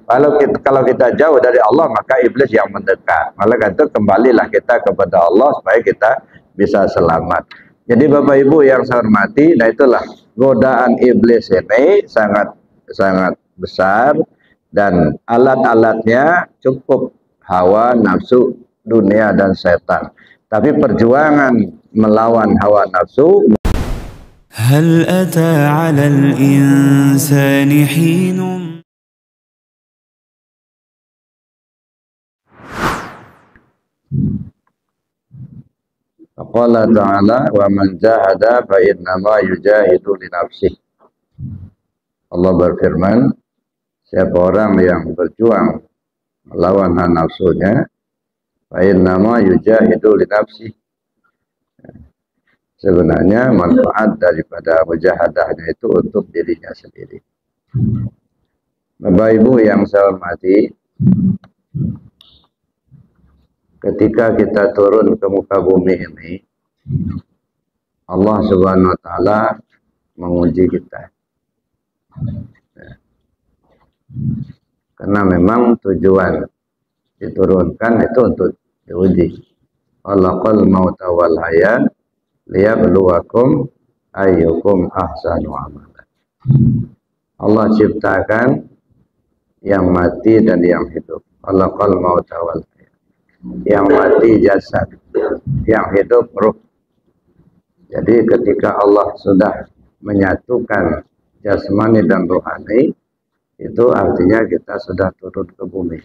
Kalau kita jauh dari Allah, maka iblis yang mendekat. Maka itu kembalilah kita kepada Allah supaya kita bisa selamat. Jadi Bapak Ibu yang saya hormati, nah itulah godaan iblis ini sangat besar, dan alat-alatnya cukup hawa nafsu dunia dan setan. Tapi perjuangan melawan hawa nafsu. هل أتى على الإنسان حين Qala ta'ala wa man jahada fa innama yujahidu li nafsihi. Allah berfirman, siapa orang yang berjuang melawan hawa nafsunya, fa innama yujahidu li nafsihi. Sebenarnya manfaat daripada mujahadahnya itu untuk dirinya sendiri. Bapak Ibu yang saya hormati, ketika kita turun ke muka bumi ini, Allah Subhanahu wa Ta'ala menguji kita. Karena memang tujuan diturunkan itu untuk diuji. Khalaqal mauta wal hayat liyabluwakum ayyukum ahsanu amala. Allah ciptakan yang mati dan yang hidup. Khalaqal mauta wal hayat. Yang mati jasad, yang hidup ruh. Jadi ketika Allah sudah menyatukan jasmani dan rohani, itu artinya kita sudah turun ke bumi.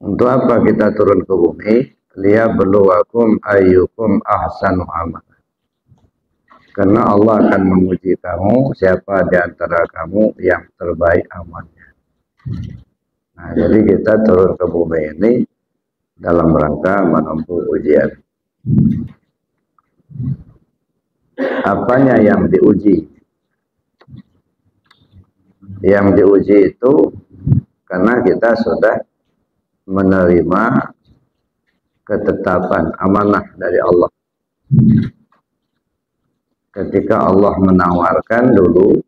Untuk apa kita turun ke bumi? Liyabluwakum ayyukum ahsanu amala. Karena Allah akan menguji kamu, siapa di antara kamu yang terbaik amalnya. Nah, jadi kita turun ke bumi ini dalam rangka menempuh ujian. Apanya yang diuji? Yang diuji itu karena kita sudah menerima ketetapan amanah dari Allah. Ketika Allah menawarkan dulu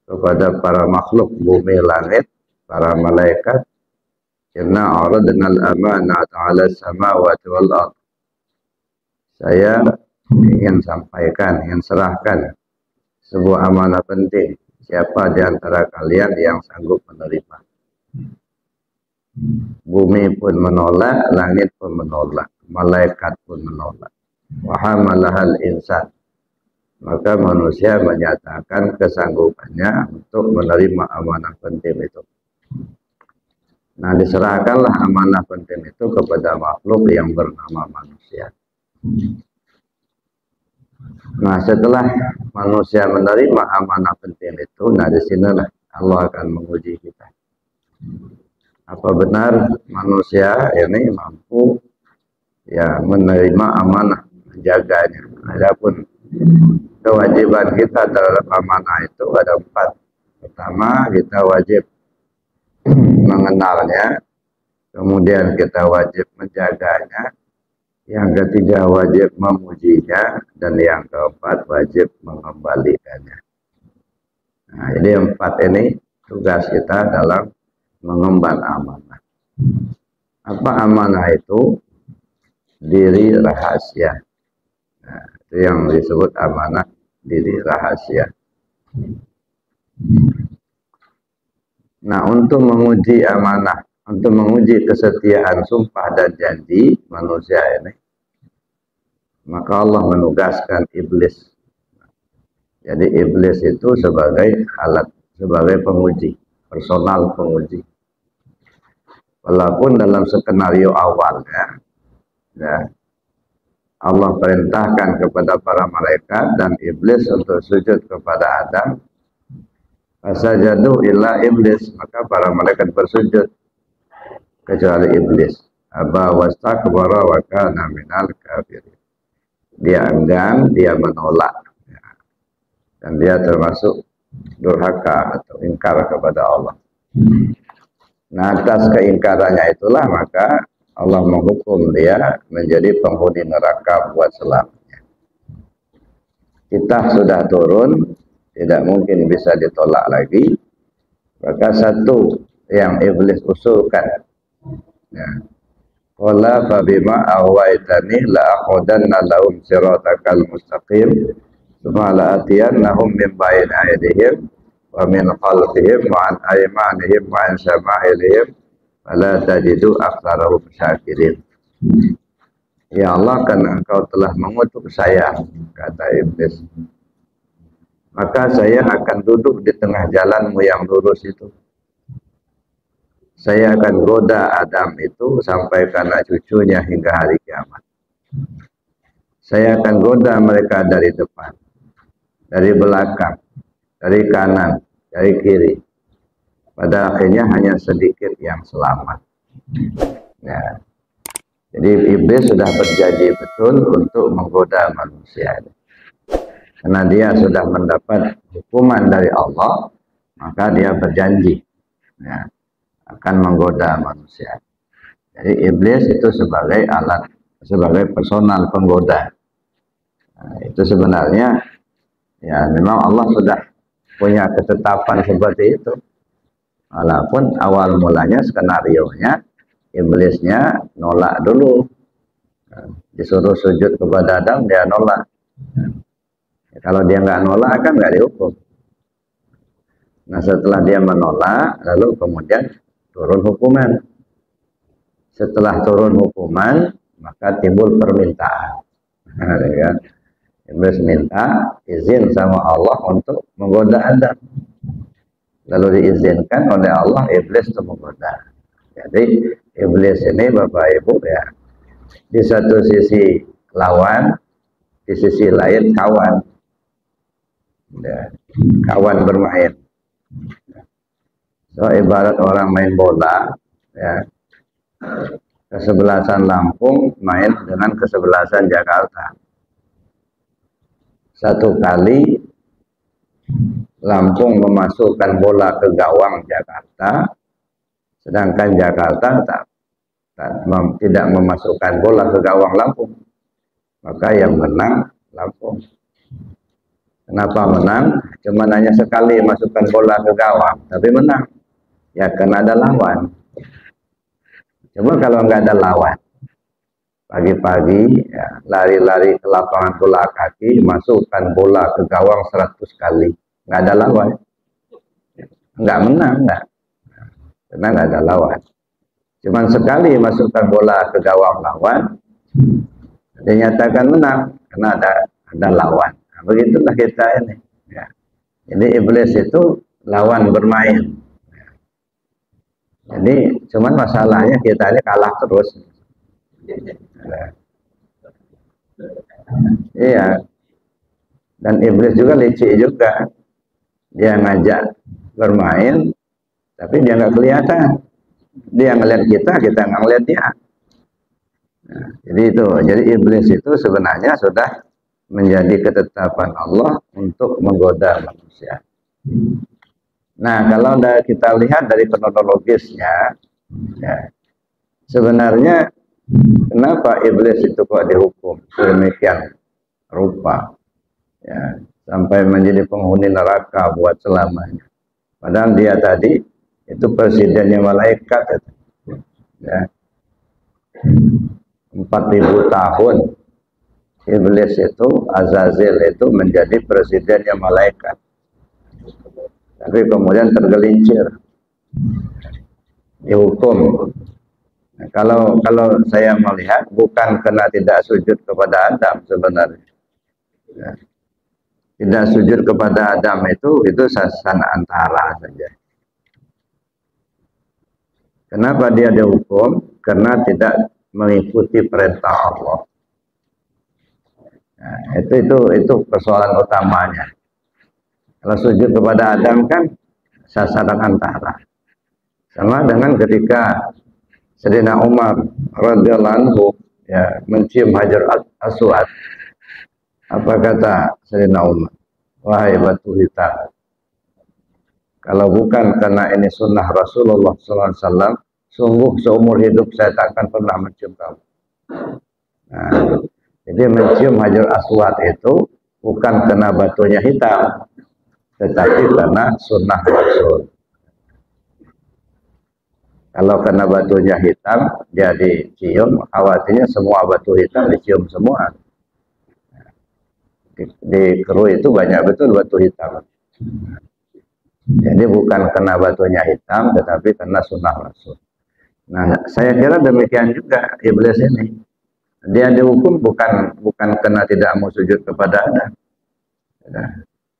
kepada para makhluk bumi langit, para malaikat, inna aradna al-amanata 'ala as-samawati wal ardh. Saya ingin sampaikan, ingin serahkan sebuah amanah penting. Siapa di antara kalian yang sanggup menerima? Bumi pun menolak, langit pun menolak, malaikat pun menolak. Wa hamalahal insan. Maka manusia menyatakan kesanggupannya untuk menerima amanah penting itu. Nah, diserahkanlah amanah penting itu kepada makhluk yang bernama manusia. Nah, setelah manusia menerima amanah penting itu, nah disinilah Allah akan menguji kita. Apa benar manusia ini mampu ya menerima amanah, menjaganya? Adapun kewajiban kita terhadap amanah itu ada 4. Pertama, kita wajib mengenalnya, kemudian kita wajib menjaganya, yang ketiga wajib memujinya, dan yang keempat wajib mengembalikannya. Nah, jadi 4 ini tugas kita dalam mengemban amanah. Apa amanah itu? Diri rahasia. Nah, itu yang disebut amanah diri rahasia. Nah, untuk menguji amanah, untuk menguji kesetiaan sumpah dan janji manusia ini, maka Allah menugaskan iblis. Jadi iblis itu sebagai alat, sebagai penguji, personal penguji. Walaupun dalam skenario awalnya, ya, Allah perintahkan kepada para malaikat dan iblis untuk sujud kepada Adam. Fasajadu illa iblis, maka para malaikat bersujud kecuali iblis. Aba wastakbara wa kana minal kafirin. Dia enggan, dia menolak, ya, dan dia termasuk durhaka atau ingkar kepada Allah. Nah, atas keingkarannya itulah maka Allah menghukum dia menjadi penghuni neraka buat selamanya. Kita sudah turun tidak mungkin bisa ditolak lagi. Maka satu yang iblis usulkan, ya, qala fa bima awaitani la aqudanna lahum siratakal mustaqim thumma la atiyannahum min bayni aydihim wa min khalfihim wa an aymanihim wa an shama'ilihim fala tajidu aktsarahum syakirin. Ya Allah, karena engkau telah mengutuk saya, kata iblis, maka saya akan duduk di tengah jalanmu yang lurus itu. Saya akan goda Adam itu sampai ke anak cucunya hingga hari kiamat. Saya akan goda mereka dari depan, dari belakang, dari kanan, dari kiri. Pada akhirnya hanya sedikit yang selamat. Ya. Jadi iblis sudah berjanji betul untuk menggoda manusia. Karena dia sudah mendapat hukuman dari Allah, maka dia berjanji, ya, akan menggoda manusia. Jadi iblis itu sebagai alat, sebagai personal penggoda. Nah, itu sebenarnya, ya memang Allah sudah punya ketetapan seperti itu. Walaupun awal mulanya skenarionya iblisnya nolak dulu. Disuruh sujud kepada Adam, dia nolak. Kalau dia nggak nolak kan nggak dihukum. Nah setelah dia menolak, lalu kemudian turun hukuman. Setelah turun hukuman, maka timbul permintaan. Kan? Iblis minta izin sama Allah untuk menggoda Adam. Lalu diizinkan oleh Allah iblis untuk menggoda. Jadi iblis ini Bapak Ibu ya, di satu sisi lawan, di sisi lain kawan. Ya, kawan bermain. So ibarat orang main bola, ya, kesebelasan Lampung main dengan kesebelasan Jakarta. Satu kali Lampung memasukkan bola ke gawang Jakarta, sedangkan Jakarta tidak memasukkan bola ke gawang Lampung. Maka yang menang Lampung. Kenapa menang? Cuma hanya sekali masukkan bola ke gawang, tapi menang. Ya karena ada lawan. Coba kalau nggak ada lawan, pagi-pagi ya, lari-lari ke lapangan bola kaki, masukkan bola ke gawang 100 kali, nggak ada lawan, nggak menang, nggak. Karena nggak ada lawan. Cuman sekali masukkan bola ke gawang lawan, dinyatakan menang karena ada lawan. Begitulah kita ini. Ya. Jadi iblis itu lawan bermain. Ya. Jadi cuman masalahnya kita ini kalah terus. Ya. Iya. Dan iblis juga licik juga. Dia ngajak bermain, tapi dia nggak kelihatan. Dia ngeliat kita nggak ngeliat dia. Nah, jadi itu. Jadi iblis itu sebenarnya sudah menjadi ketetapan Allah untuk menggoda manusia. Nah, kalau kita lihat dari kronologisnya, ya, sebenarnya kenapa iblis itu kok dihukum sedemikian rupa, ya, sampai menjadi penghuni neraka buat selamanya. Padahal dia tadi itu presidennya malaikat, ya, 4.000 tahun. Iblis itu, Azazil itu menjadi presidennya malaikat. Tapi kemudian tergelincir, dihukum. Nah, kalau saya melihat bukan karena tidak sujud kepada Adam sebenarnya. Ya. Tidak sujud kepada Adam itu sasana antara saja. Kenapa dia dihukum? Karena tidak mengikuti perintah Allah. Nah, itu persoalan utamanya. Kalau sujud kepada Adam kan sasaran antara. Sama dengan ketika Sayyidina Umar radhiyallahu anhu ya mencium Hajar Aswad. Apa kata Sayyidina Umar? Wahai batu hitam, kalau bukan karena ini sunnah Rasulullah SAW, sungguh seumur hidup saya tak akan pernah mencium kamu. Nah, jadi mencium Hajar Aswad itu bukan karena batunya hitam, tetapi karena sunnah Rasul. Kalau karena batunya hitam, dia dicium, khawatirnya semua batu hitam dicium semua. Di Keru itu banyak betul batu hitam. Jadi bukan karena batunya hitam, tetapi karena sunnah Rasul. Nah, saya kira demikian juga iblis ini. Dia dihukum bukan karena tidak mau sujud kepada Adam,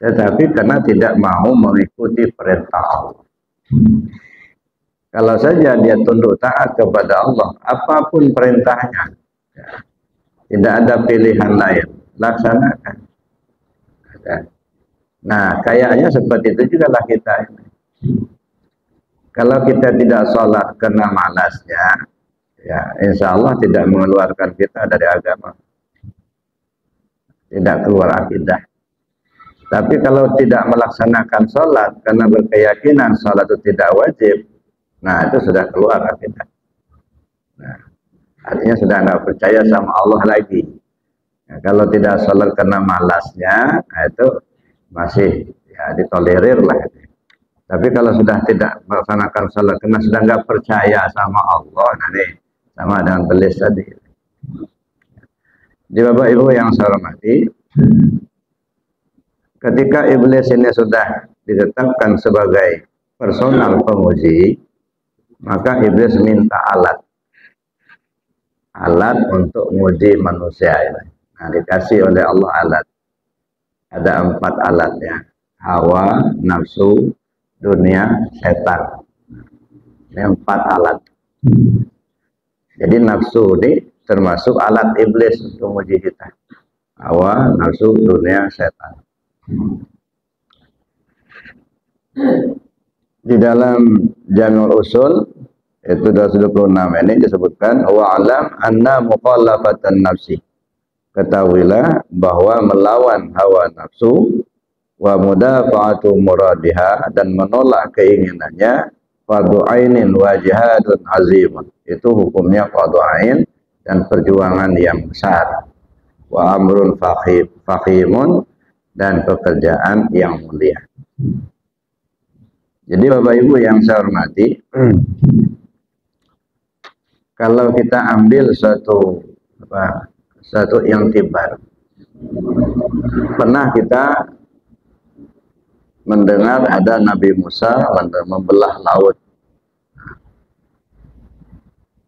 tetapi karena tidak mau mengikuti perintah Allah. Kalau saja dia tunduk taat kepada Allah, apapun perintahnya, tidak ada pilihan lain, laksanakan. Nah, kayaknya seperti itu juga lah kita ini. Kalau kita tidak sholat karena malasnya, ya insya Allah tidak mengeluarkan kita dari agama, tidak keluar akidah. Tapi kalau tidak melaksanakan sholat karena berkeyakinan sholat itu tidak wajib, nah itu sudah keluar akidah. Nah, artinya sudah nggak percaya sama Allah lagi. Nah, kalau tidak sholat karena malasnya, nah itu masih ya ditolerir lah. Tapi kalau sudah tidak melaksanakan sholat karena sudah nggak percaya sama Allah, nanti sama dengan belis tadi. Jadi Bapak Ibu yang saya hormati, ketika iblis ini sudah ditetapkan sebagai personal penguji, maka iblis minta alat untuk menguji manusia ini. Nah, dikasih oleh Allah alat. Ada 4 alatnya: hawa, nafsu, dunia, setan. Ini 4 alat. Jadi nafsu ini termasuk alat iblis untuk menguji kita. Hawa, nafsu, dunia, setan. Di dalam Jami'ul Usul itu 226 ini disebutkan wa alam anna muqallafatan nafsi. Ketahuilah bahwa melawan hawa nafsu wa mudafa'atu muradiha dan menolak keinginannya fardu ainin wa jihadun azimun. Itu hukumnya fardu ain dan perjuangan yang besar. Wa amrun fahimun dan pekerjaan yang mulia. Jadi Bapak Ibu yang saya hormati, kalau kita ambil suatu yang tibar, pernah kita mendengar ada Nabi Musa membelah laut.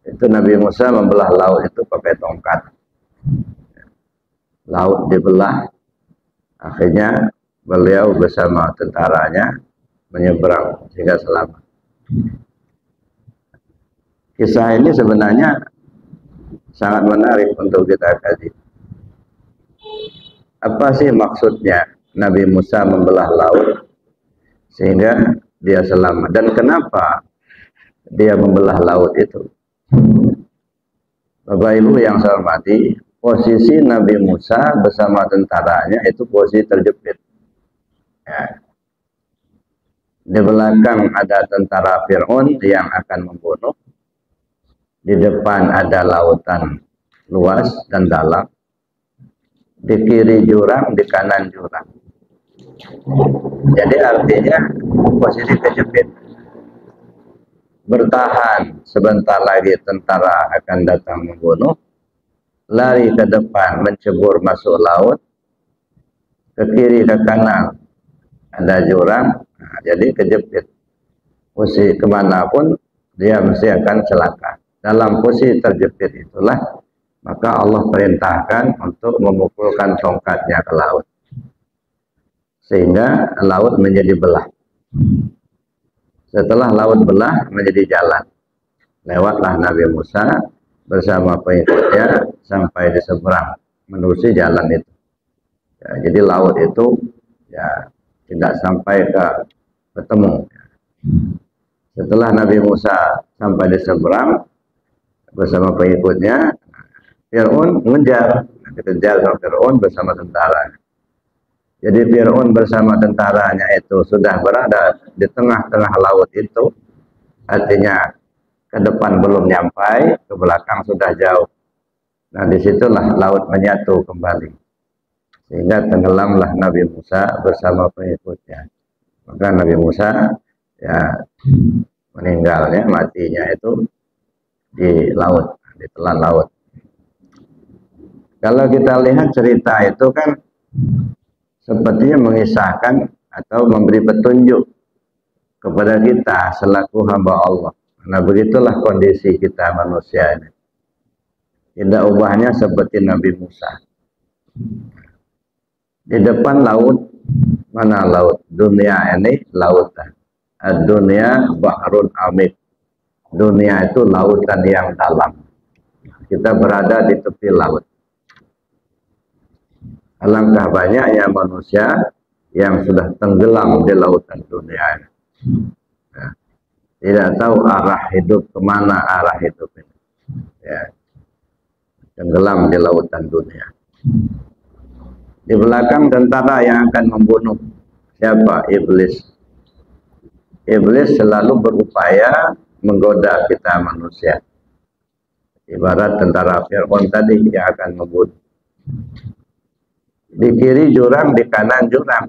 Itu Nabi Musa membelah laut itu pakai tongkat. Laut dibelah, akhirnya beliau bersama tentaranya menyeberang sehingga selamat. Kisah ini sebenarnya sangat menarik untuk kita kaji. Apa sih maksudnya Nabi Musa membelah laut sehingga dia selamat? Dan kenapa dia membelah laut itu? Bapak Ibu yang saya hormati, posisi Nabi Musa bersama tentaranya itu posisi terjepit. Ya. Di belakang ada tentara Fir'aun yang akan membunuh. Di depan ada lautan luas dan dalam. Di kiri jurang, di kanan jurang. Jadi artinya posisi kejepit. Bertahan, sebentar lagi tentara akan datang membunuh. Lari ke depan, mencebur masuk laut. Ke kiri, ke kanan ada jurang. Nah, jadi kejepit. Posisi kemanapun dia mesti akan celaka. Dalam posisi terjepit itulah maka Allah perintahkan untuk memukulkan tongkatnya ke laut sehingga laut menjadi belah. Setelah laut belah menjadi jalan, lewatlah Nabi Musa bersama pengikutnya sampai di seberang menerusi jalan itu. Ya, jadi laut itu ya tidak sampai ketemu. Setelah Nabi Musa sampai di seberang bersama pengikutnya, Fir'aun mengejar, dikejar sama Fir'aun bersama tentara. Jadi Fir'aun bersama tentaranya itu sudah berada di tengah-tengah laut itu, artinya ke depan belum nyampai, ke belakang sudah jauh. Nah disitulah laut menyatu kembali, sehingga tenggelamlah Nabi Musa bersama pengikutnya. Maka Nabi Musa ya meninggalnya, matinya itu di laut, di telan laut. Kalau kita lihat cerita itu kan sepertinya mengisahkan atau memberi petunjuk kepada kita selaku hamba Allah. Nah, begitulah kondisi kita manusia ini. Tidak ubahnya seperti Nabi Musa. Di depan laut, mana laut? Dunia ini lautan. Dunia bahrun amik. Dunia itu lautan yang dalam. Kita berada di tepi laut. Alangkah banyaknya manusia yang sudah tenggelam di lautan dunia ini. Ya. Tidak tahu arah hidup, kemana arah hidup ini. Ya. Tenggelam di lautan dunia. Di belakang tentara yang akan membunuh siapa? Iblis. Iblis selalu berupaya menggoda kita manusia. Ibarat tentara Fir'aun tadi yang akan membunuh. Di kiri jurang, di kanan jurang.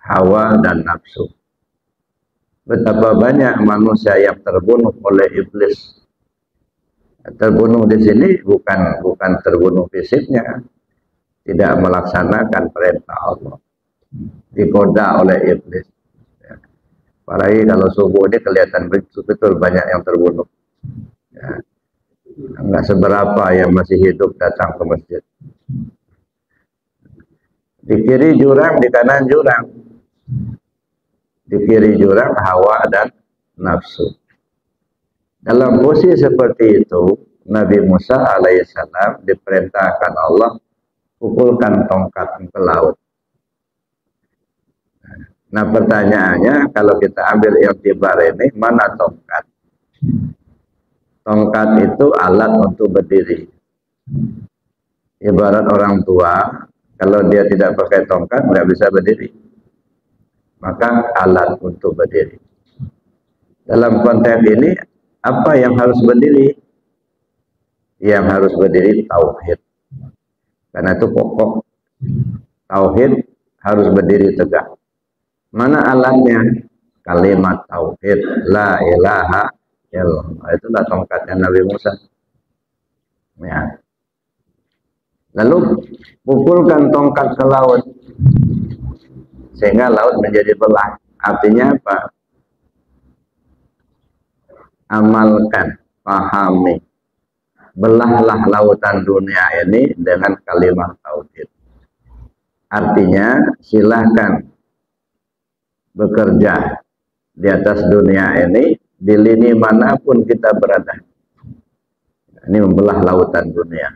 Hawa dan nafsu. Betapa banyak manusia yang terbunuh oleh iblis. Terbunuh di sini bukan terbunuh fisiknya, tidak melaksanakan perintah Allah, digoda oleh iblis. Apalagi kalau subuh ini kelihatan betul banyak yang terbunuh. Ya. Enggak seberapa yang masih hidup datang ke masjid. Di kiri jurang, di kanan jurang. Di kiri jurang hawa dan nafsu. Dalam posisi seperti itu, Nabi Musa alaihissalam diperintahkan Allah pukulkan tongkat ke laut. Nah, pertanyaannya, kalau kita ambil i'tibar ini, mana tongkat? Tongkat itu alat untuk berdiri. Ibarat orang tua, kalau dia tidak pakai tongkat, nggak bisa berdiri. Maka alat untuk berdiri. Dalam konteks ini, apa yang harus berdiri? Yang harus berdiri tauhid. Karena itu pokok. Tauhid harus berdiri tegak. Mana alatnya? Kalimat tauhid. La ilaha illallah. Itulah tongkatnya Nabi Musa. Ya. Lalu pukulkan tongkat ke laut. Sehingga laut menjadi belah. Artinya apa? Amalkan, pahami. Belahlah lautan dunia ini dengan kalimat tauhid. Artinya silahkan bekerja di atas dunia ini di lini manapun kita berada. Ini membelah lautan dunia.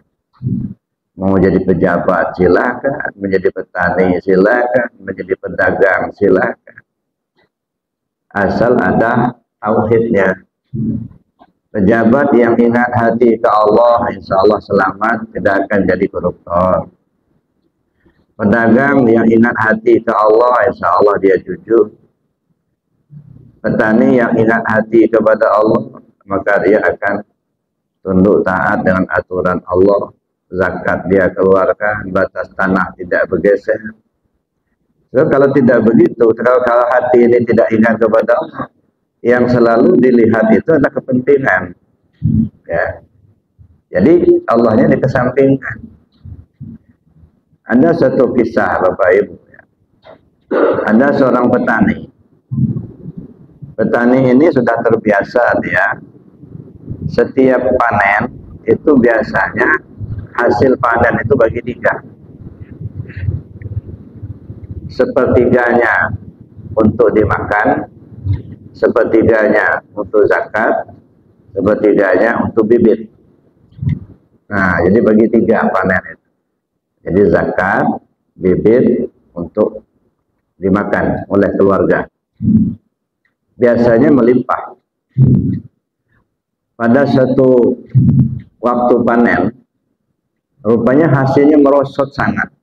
Mau jadi pejabat silakan, menjadi petani silakan, menjadi pedagang silakan. Asal ada tauhidnya. Pejabat yang ingat hati ke Allah, insya Allah selamat, tidak akan jadi koruptor. Pedagang yang ingat hati ke Allah, insya Allah dia jujur. Petani yang ingat hati kepada Allah, maka dia akan tunduk taat dengan aturan Allah. Zakat dia keluarkan, batas tanah tidak bergeser. So, kalau tidak begitu, kalau hati ini tidak ingat kepada Allah, yang selalu dilihat itu adalah kepentingan. Ya. Jadi Allahnya dikesampingkan. Ada satu kisah Bapak Ibu. Ya. Ada seorang petani. Petani ini sudah terbiasa dia. Setiap panen itu biasanya hasil panen itu bagi 3. Sepertiganya untuk dimakan, sepertiganya untuk zakat, sepertiganya untuk bibit. Nah, jadi bagi 3 panen itu. Jadi zakat, bibit untuk dimakan oleh keluarga. Biasanya melimpah. Pada satu waktu panen, rupanya hasilnya merosot sangat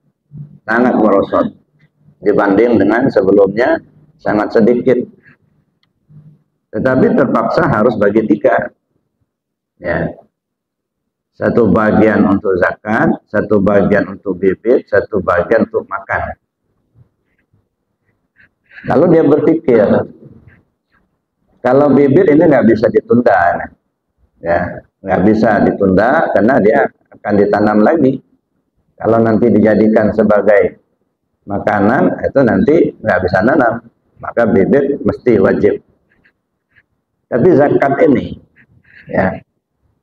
merosot dibanding dengan sebelumnya sangat sedikit. Tetapi terpaksa harus bagi 3. Ya. Satu bagian untuk zakat, satu bagian untuk bibit, satu bagian untuk makan. Lalu dia berpikir, kalau bibit ini nggak bisa ditunda, ya, nggak bisa ditunda karena dia akan ditanam lagi. Kalau nanti dijadikan sebagai makanan, itu nanti nggak bisa nanam, maka bibit mesti wajib. Tapi zakat ini, ya,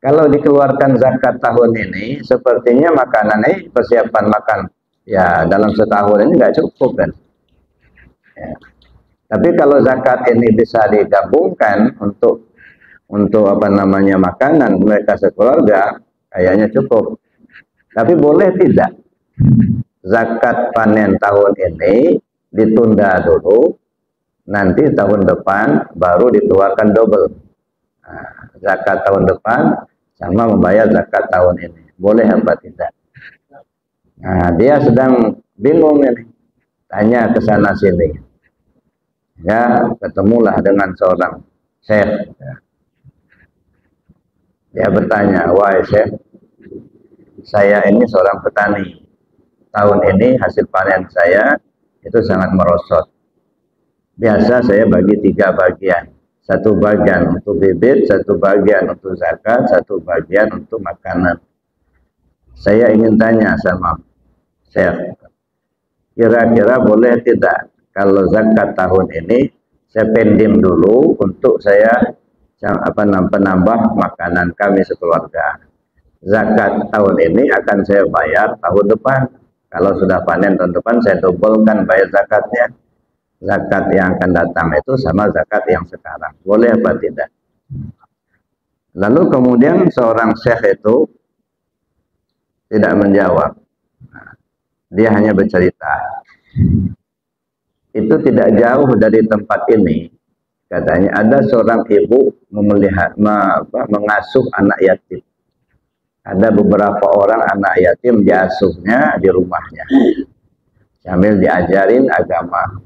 kalau dikeluarkan zakat tahun ini, sepertinya makanan ini persiapan makan, ya dalam setahun ini nggak cukup kan. Ya. Tapi kalau zakat ini bisa digabungkan untuk apa namanya makanan mereka sekeluarga, kayaknya cukup. Tapi boleh tidak zakat panen tahun ini ditunda dulu, nanti tahun depan baru dikeluarkan double. Nah, zakat tahun depan sama membayar zakat tahun ini, boleh apa tidak? Nah, dia sedang bingung ini, tanya ke sana sini. Ya, ketemulah dengan seorang syekh. Dia bertanya, wahai syekh, saya ini seorang petani. Tahun ini hasil panen saya itu sangat merosot. Biasa saya bagi 3 bagian. 1 bagian untuk bibit, 1 bagian untuk zakat, 1 bagian untuk makanan. Saya ingin tanya sama syekh, kira-kira boleh tidak kalau zakat tahun ini saya pendim dulu untuk saya penambah makanan kami sekeluarga. Zakat tahun ini akan saya bayar tahun depan. Kalau sudah panen tahun depan saya dobelkan bayar zakatnya. Zakat yang akan datang itu sama zakat yang sekarang. Boleh apa tidak? Lalu kemudian seorang syekh itu tidak menjawab. Dia hanya bercerita. Itu tidak jauh dari tempat ini. Katanya ada seorang ibu mengasuh anak yatim. Ada beberapa orang anak yatim diasuhnya di rumahnya. Sambil diajarin agama.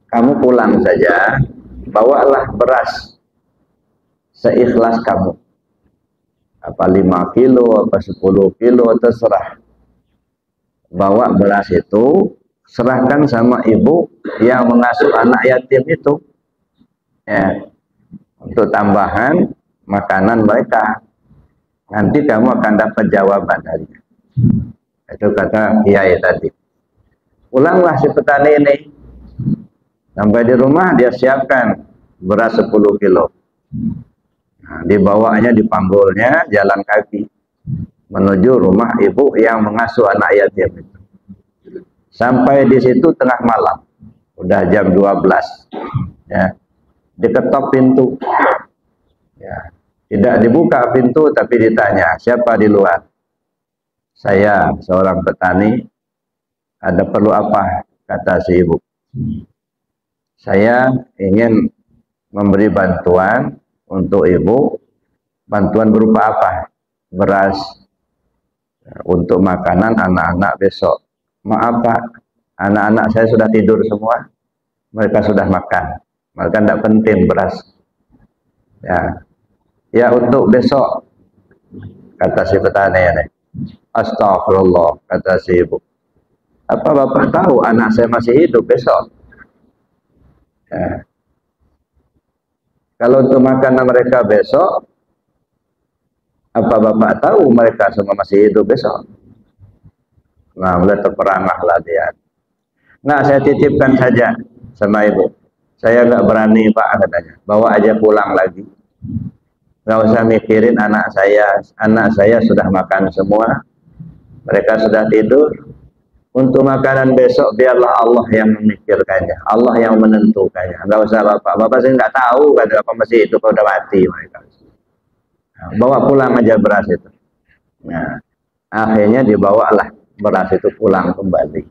Kamu pulang saja, bawalah beras seikhlas kamu. Apa 5 kilo, apa 10 kilo, terserah. Bawa beras itu, serahkan sama ibu yang mengasuh anak yatim itu. Ya, untuk tambahan makanan mereka. Nanti kamu akan dapat jawaban darinya. Itu kata kiai tadi. Pulanglah si petani ini. Sampai di rumah dia siapkan beras 10 kilo. Nah, dibawanya, dipanggulnya jalan kaki menuju rumah ibu yang mengasuh anak yatim itu. Sampai di situ tengah malam, udah jam 12. Ya, diketok pintu. Ya, tidak dibuka pintu tapi ditanya, siapa di luar? Saya seorang petani. Ada perlu apa? Kata si ibu. Saya ingin memberi bantuan untuk ibu. Bantuan berupa apa? Beras untuk makanan anak-anak besok. Maaf Pak, anak-anak saya sudah tidur semua. Mereka sudah makan. Mereka tidak penting beras. Ya untuk besok, kata si petani ini. Astagfirullah, kata si ibu. Apa Bapak tahu anak saya masih hidup besok? Ya. Kalau untuk makanan mereka besok, apa Bapak tahu mereka semua masih hidup besok? Nah, mulai terperangahlah dia. Nah, saya titipkan saja sama ibu. Saya nggak berani Pak, katanya. Bawa aja pulang lagi. Nggak usah mikirin anak saya. Anak saya sudah makan semua. Mereka sudah tidur. Untuk makanan besok biarlah Allah yang memikirkannya, Allah yang menentukannya. Enggak usah Bapak saya nggak tahu kan Bapak masih hidup atau udah mati mereka. Nah, bawa pulang aja beras itu. Nah, akhirnya dibawalah beras itu pulang kembali.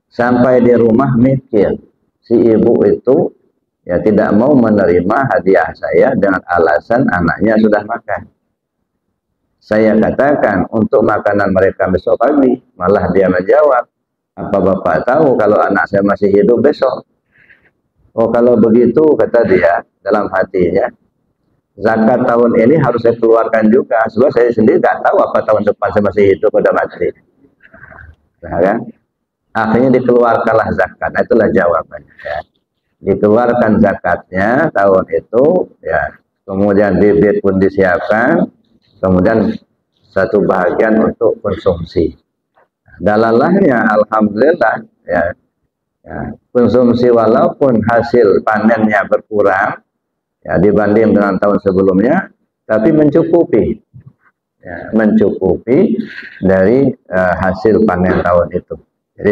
Sampai di rumah mikir, si ibu itu ya tidak mau menerima hadiah saya dengan alasan anaknya sudah makan. Saya katakan untuk makanan mereka besok pagi, malah dia menjawab, apa Bapak tahu kalau anak saya masih hidup besok? Oh kalau begitu, kata dia dalam hatinya, zakat tahun ini harus saya keluarkan juga, sebab saya sendiri nggak tahu apa tahun depan saya masih hidup atau mati. Nah, kan? Akhirnya dikeluarkanlah zakat. Nah, itulah jawabannya. Ya. Dikeluarkan zakatnya tahun itu, ya. Kemudian bibit pun disiapkan, kemudian satu bahagian untuk konsumsi. Dalalahnya, alhamdulillah, ya, ya, konsumsi walaupun hasil panennya berkurang, ya, dibanding dengan tahun sebelumnya, tapi mencukupi, ya, mencukupi dari hasil panen tahun itu. Jadi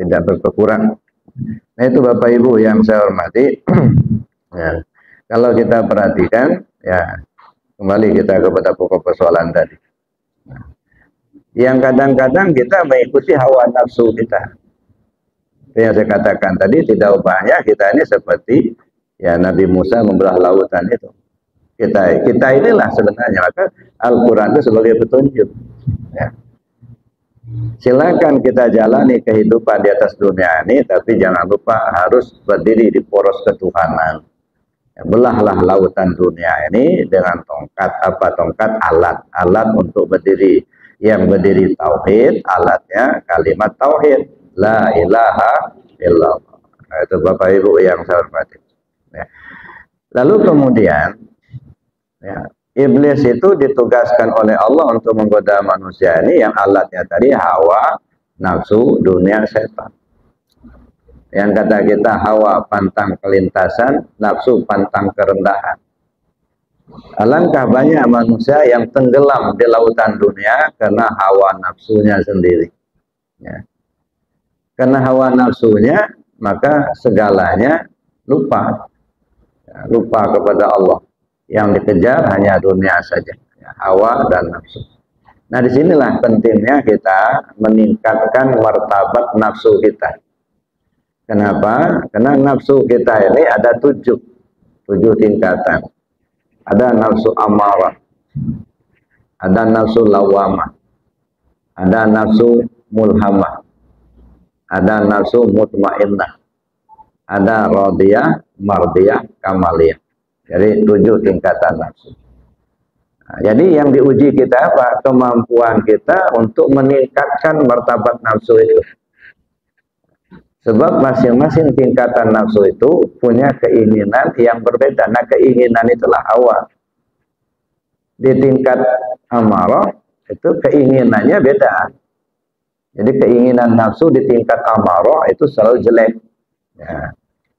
tidak berkurang. Nah, itu Bapak Ibu yang saya hormati. Ya, kalau kita perhatikan, ya, kembali kita kepada pokok persoalan tadi. Yang kadang-kadang kita mengikuti hawa nafsu kita. Yang saya katakan tadi, tidak ubahnya kita ini seperti, ya, Nabi Musa membelah lautan itu. Kita inilah sebenarnya, maka Al-Quran itu sebagai petunjuk. Ya. Silakan kita jalani kehidupan di atas dunia ini, tapi jangan lupa harus berdiri di poros ketuhanan. Ya, belahlah lautan dunia ini dengan tongkat alat untuk berdiri. Yang berdiri tauhid, alatnya kalimat tauhid, la ilaha illallah. Nah, itu Bapak Ibu yang saya hormati. Ya. Lalu kemudian, ya, iblis itu ditugaskan oleh Allah untuk menggoda manusia ini, yang alatnya tadi hawa, nafsu, dunia, setan. Yang kata kita hawa pantang kelintasan, nafsu pantang kerendahan. Alangkah banyak manusia yang tenggelam di lautan dunia karena hawa nafsunya sendiri. Ya. Karena hawa nafsunya, maka segalanya lupa. Ya, lupa kepada Allah. Yang dikejar hanya dunia saja, ya, hawa dan nafsu. Nah, disinilah pentingnya kita meningkatkan martabat nafsu kita. Kenapa? Karena nafsu kita ini ada tujuh tingkatan. Ada nafsu amarah, ada nafsu lawamah, ada nafsu mulhamah, ada nafsu mutmainnah, ada radiyah, mardiyah, kamaliyah. Jadi 7 tingkatan nafsu. Nah, jadi yang diuji kita apa? Kemampuan kita untuk meningkatkan martabat nafsu itu. Sebab masing-masing tingkatan nafsu itu punya keinginan yang berbeda. Nah, keinginan itulah hawa. Di tingkat amarah itu keinginannya beda. Jadi keinginan nafsu di tingkat amarah itu selalu jelek. Ya.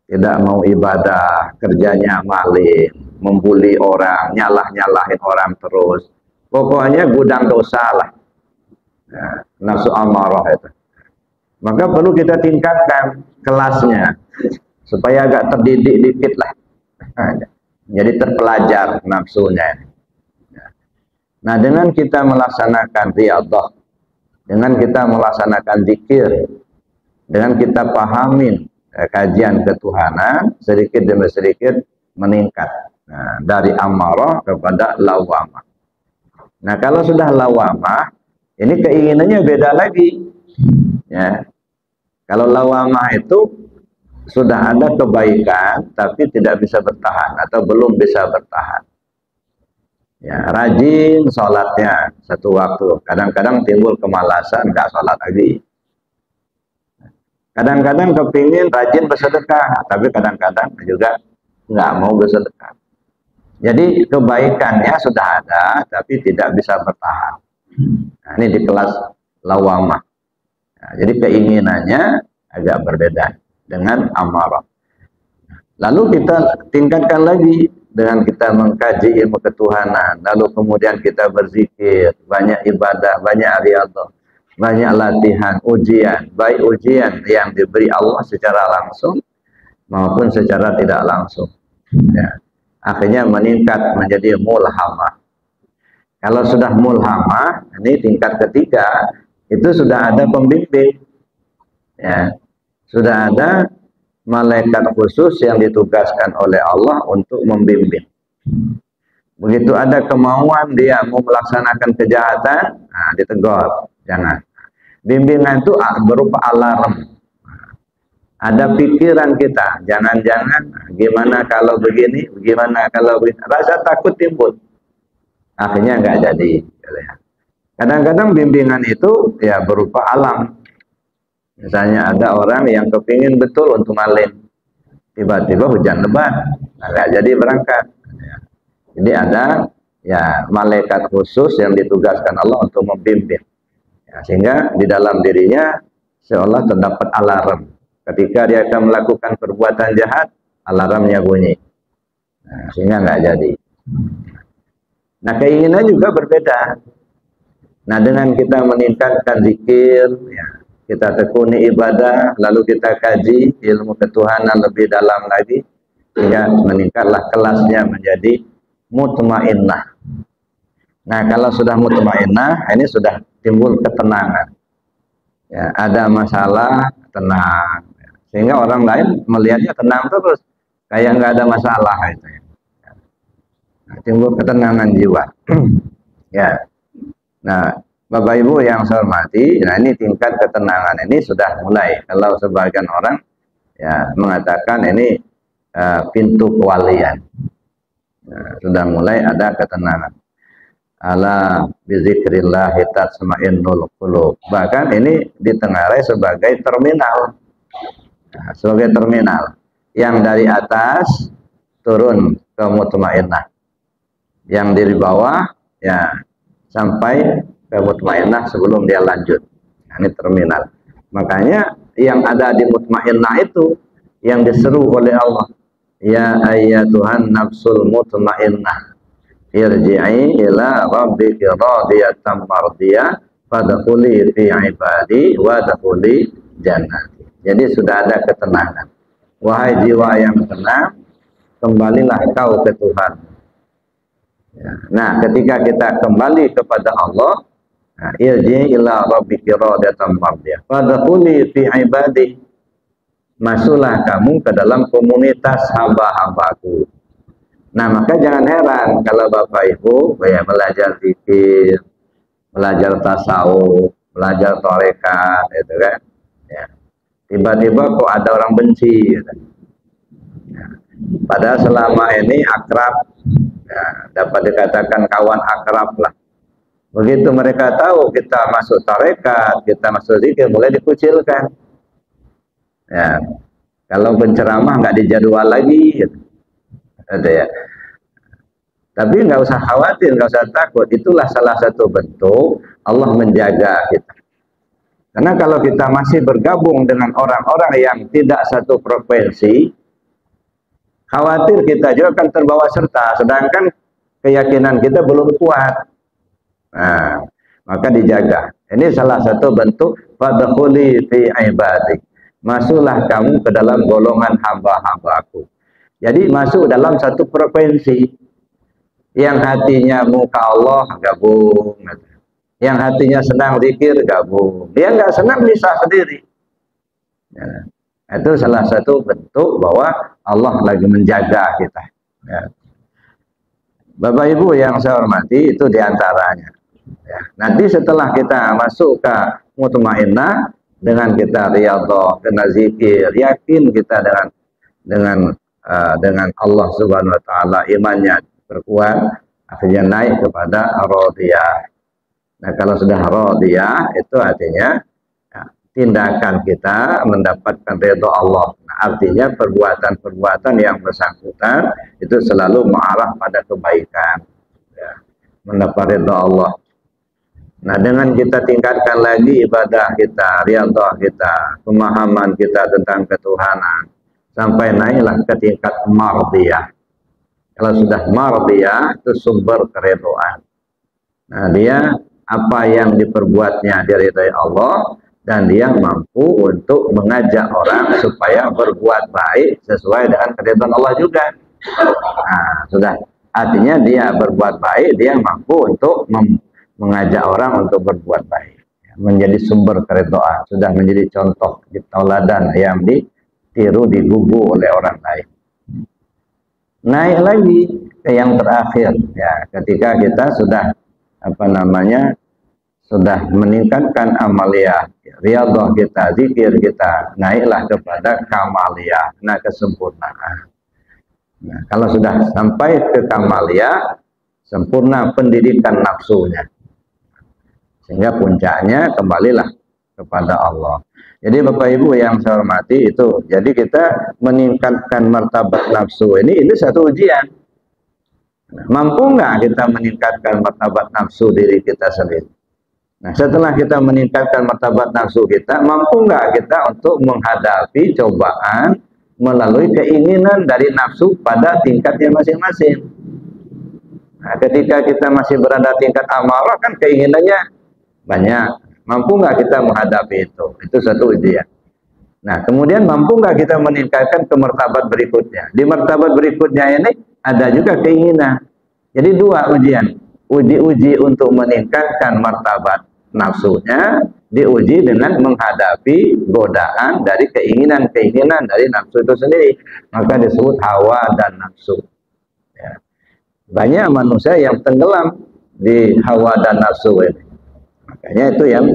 Tidak mau ibadah, kerjanya maling, membuli orang, nyalah-nyalahin orang terus. Pokoknya gudang dosa lah. Ya, nafsu amarah itu. Maka perlu kita tingkatkan kelasnya supaya agak terdidik dikit lah. Jadi terpelajar nafsunya. Nah, dengan kita melaksanakan riyadhah, dengan kita melaksanakan zikir, dengan kita pahamin kajian ketuhanan, sedikit demi sedikit meningkat. Nah, dari amarah kepada lawamah. Nah, kalau sudah lawamah, ini keinginannya beda lagi. Ya. Kalau lawamah itu sudah ada kebaikan tapi tidak bisa bertahan atau belum bisa bertahan. Ya, rajin sholatnya satu waktu, kadang-kadang timbul kemalasan, nggak sholat lagi. Kadang-kadang kepingin rajin bersedekah, tapi kadang-kadang juga nggak mau bersedekah. Jadi kebaikannya sudah ada tapi tidak bisa bertahan. Nah, ini di kelas lawamah. Nah, jadi keinginannya agak berbeda dengan amarah. Lalu kita tingkatkan lagi dengan kita mengkaji ilmu ketuhanan. Lalu kemudian kita berzikir, banyak ibadah, banyak riyadhah, banyak latihan, ujian. Baik ujian yang diberi Allah secara langsung maupun secara tidak langsung. Ya. Akhirnya meningkat menjadi mulhamah. Kalau sudah mulhamah, ini tingkat ketiga, itu sudah ada pembimbing, ya, sudah ada malaikat khusus yang ditugaskan oleh Allah untuk membimbing. Begitu ada kemauan dia mau melaksanakan kejahatan, nah, ditegur, jangan. Bimbingan itu berupa alarm. Ada pikiran kita, jangan-jangan gimana kalau begini, gimana kalau begini. Rasa takut timbul, akhirnya nggak jadi. Kadang-kadang bimbingan itu ya berupa alam. Misalnya ada orang yang kepingin betul untuk maling, tiba-tiba hujan lebat, nggak jadi berangkat. Jadi ada ya malaikat khusus yang ditugaskan Allah untuk membimbing, ya, sehingga di dalam dirinya seolah terdapat alarm. Ketika dia akan melakukan perbuatan jahat, alarmnya bunyi, nah, sehingga nggak jadi. Nah, keinginan juga berbeda. Nah, dengan kita meningkatkan zikir, ya, kita tekuni ibadah, lalu kita kaji ilmu ketuhanan lebih dalam lagi, sehingga meningkatlah kelasnya menjadi mutmainnah. Nah, kalau sudah mutmainnah, ini sudah timbul ketenangan. Ya, ada masalah, tenang. Sehingga orang lain melihatnya tenang terus, kayak nggak ada masalah itu. Nah, timbul ketenangan jiwa. Ya. Nah, Bapak Ibu yang saya hormati, nah ini tingkat ketenangan ini sudah mulai. Kalau sebagian orang ya mengatakan ini pintu kewalian, sudah mulai ada ketenangan. Ala bizikrillah tatma'innul qulub. Bahkan ini ditengarai sebagai terminal, sebagai terminal yang dari atas turun ke mutmainnah, yang dari bawah ya sampai ke mutmainnah sebelum dia lanjut. Nah, ini terminal. Makanya yang ada di mutmainnah itu yang diseru oleh Allah, ya ayyatuhan nafsul mutmainnah irji'i ila rabbiki radiyatan mardiyah fadkhuli fi ibadi wa dkhuli jannati. Jadi sudah ada ketenangan. Wahai jiwa yang tenang, kembalilah kau ke Tuhan. Ya. Nah, ketika kita kembali kepada Allah, irji ila rabbiki radiyatan mardiyah fadkhuli fi ibadi, masuklah kamu ke dalam komunitas hamba-hambaku. Nah, maka jangan heran kalau Bapak Ibu ya belajar zikir, belajar tasawuf, belajar tarekat, gitu kan. Ya. Tiba-tiba kok ada orang benci, gitu. Ya. Padahal selama ini akrab, ya, dapat dikatakan kawan akrab lah. Begitu mereka tahu kita masuk tarekat, kita masuk zikir, mulai dikucilkan. Ya, kalau penceramah nggak dijadwal lagi, gitu. Ada ya. Tapi nggak usah khawatir, nggak usah takut. Itulah salah satu bentuk Allah menjaga kita. Karena kalau kita masih bergabung dengan orang-orang yang tidak satu frekuensi, khawatir kita juga akan terbawa serta. Sedangkan keyakinan kita belum kuat. Nah, maka dijaga. Ini salah satu bentuk fadkhuli fi ibadi. Masuklah kamu ke dalam golongan hamba-hambaku. Jadi masuk dalam satu frekuensi. Yang hatinya muka Allah gabung, yang hatinya senang zikir gabung, dia nggak senang bisa sendiri. Ya. Itu salah satu bentuk bahwa Allah lagi menjaga kita. Ya. Bapak Ibu yang saya hormati, itu diantaranya. Ya. Nanti setelah kita masuk ke mutmainnah, dengan kita riyadhah, kena zikir, yakin kita dengan Allah Subhanahu Wa Taala, imannya berkuat, akhirnya naik kepada radiyah. Nah, kalau sudah radiyah, itu artinya ya, tindakan kita mendapatkan ridha Allah. Nah, artinya perbuatan-perbuatan yang bersangkutan itu selalu mengarah pada kebaikan, ya, mendapat ridha Allah. Nah, dengan kita tingkatkan lagi ibadah kita, riyadhah kita, pemahaman kita tentang ketuhanan, sampai naiklah ke tingkat mardiyah. Kalau sudah mardiyah, itu sumber keridhaan. Nah, dia apa yang diperbuatnya diridhai Allah, dan dia mampu untuk mengajak orang supaya berbuat baik sesuai dengan keridhaan Allah juga. Nah, sudah artinya dia berbuat baik, dia mampu untuk mengajak orang untuk berbuat baik, menjadi sumber keridhaan, sudah menjadi contoh tauladan yang ditiru, digugu oleh orang lain. Naik lagi ke yang terakhir, ya, ketika kita sudah sudah meningkatkan amaliyah, riyadhah kita, zikir kita, naiklah kepada kamaliyah, nah kesempurnaan. Nah, kalau sudah sampai ke kamaliyah, sempurna pendidikan nafsunya, sehingga puncaknya kembalilah kepada Allah. Jadi Bapak Ibu yang saya hormati itu, jadi kita meningkatkan martabat nafsu ini satu ujian. Mampu nggak kita meningkatkan martabat nafsu diri kita sendiri? Nah, setelah kita meningkatkan martabat nafsu kita, mampu nggak kita untuk menghadapi cobaan melalui keinginan dari nafsu pada tingkatnya masing-masing? Nah, ketika kita masih berada tingkat amarah, kan keinginannya banyak. Mampu nggak kita menghadapi itu? Itu satu ujian. Nah, kemudian mampu nggak kita meningkatkan ke martabat berikutnya? Di martabat berikutnya ini ada juga keinginan. Jadi dua ujian. Uji untuk meningkatkan martabat nafsunya, diuji dengan menghadapi godaan dari keinginan-keinginan dari nafsu itu sendiri. Maka disebut hawa dan nafsu. Ya. Banyak manusia yang tenggelam di hawa dan nafsu ini. Makanya itu yang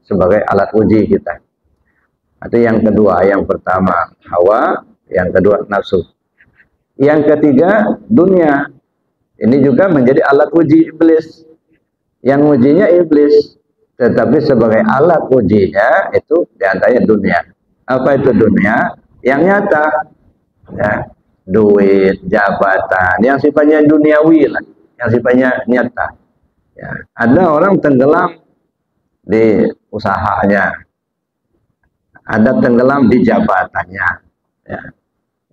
sebagai alat uji kita. Itu yang kedua. Yang pertama hawa, yang kedua nafsu. Yang ketiga dunia. Ini juga menjadi alat uji iblis. Yang ujinya iblis, tetapi sebagai alat ujinya itu diantaranya dunia. Apa itu dunia? Yang nyata, ya, duit, jabatan, yang sifatnya duniawi lah, yang sifatnya nyata. Ya, ada orang tenggelam di usahanya, ada tenggelam di jabatannya. Ya.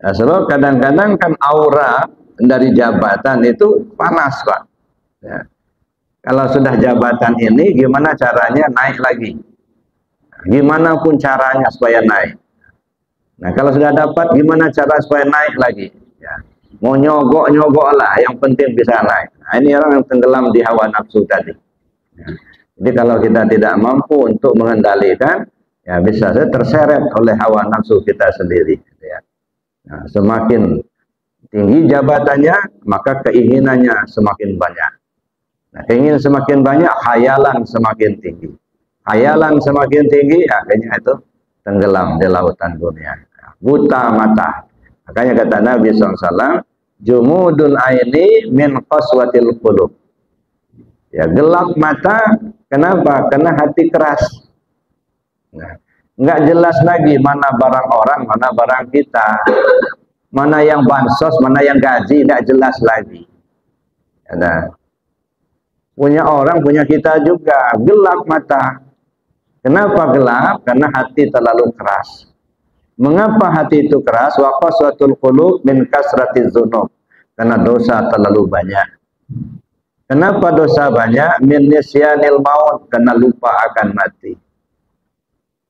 Nah, sebab kadang-kadang kan aura dari jabatan itu panas, Pak. Ya. Kalau sudah jabatan ini, gimana caranya naik lagi? Gimana pun caranya supaya naik. Nah, kalau sudah dapat, gimana cara supaya naik lagi? Ya. Mau nyogok lah, yang penting bisa naik. Nah, ini orang yang tenggelam di hawa nafsu tadi. Ya. Jadi kalau kita tidak mampu untuk mengendalikan, ya bisa saja terseret oleh hawa nafsu kita sendiri. Ya. Nah, semakin tinggi jabatannya, maka keinginannya semakin banyak. Nah, keinginan semakin banyak, khayalan semakin tinggi. Khayalan semakin tinggi, akhirnya itu tenggelam di lautan dunia. Buta mata. Makanya kata Nabi SAW, jumudul aini min qaswatil qulub. Ya, gelap mata, kenapa? Karena hati keras. Nah, nggak jelas lagi mana barang orang, mana barang kita. Mana yang bansos, mana yang gaji, nggak jelas lagi. Nah, punya orang, punya kita juga, gelap mata. Kenapa gelap? Karena hati terlalu keras. Mengapa hati itu keras? Wa qaswatul qulub min kasratiz dzunub. Karena dosa terlalu banyak. Kenapa dosa banyak? Min nisyanil maut, karena lupa akan mati.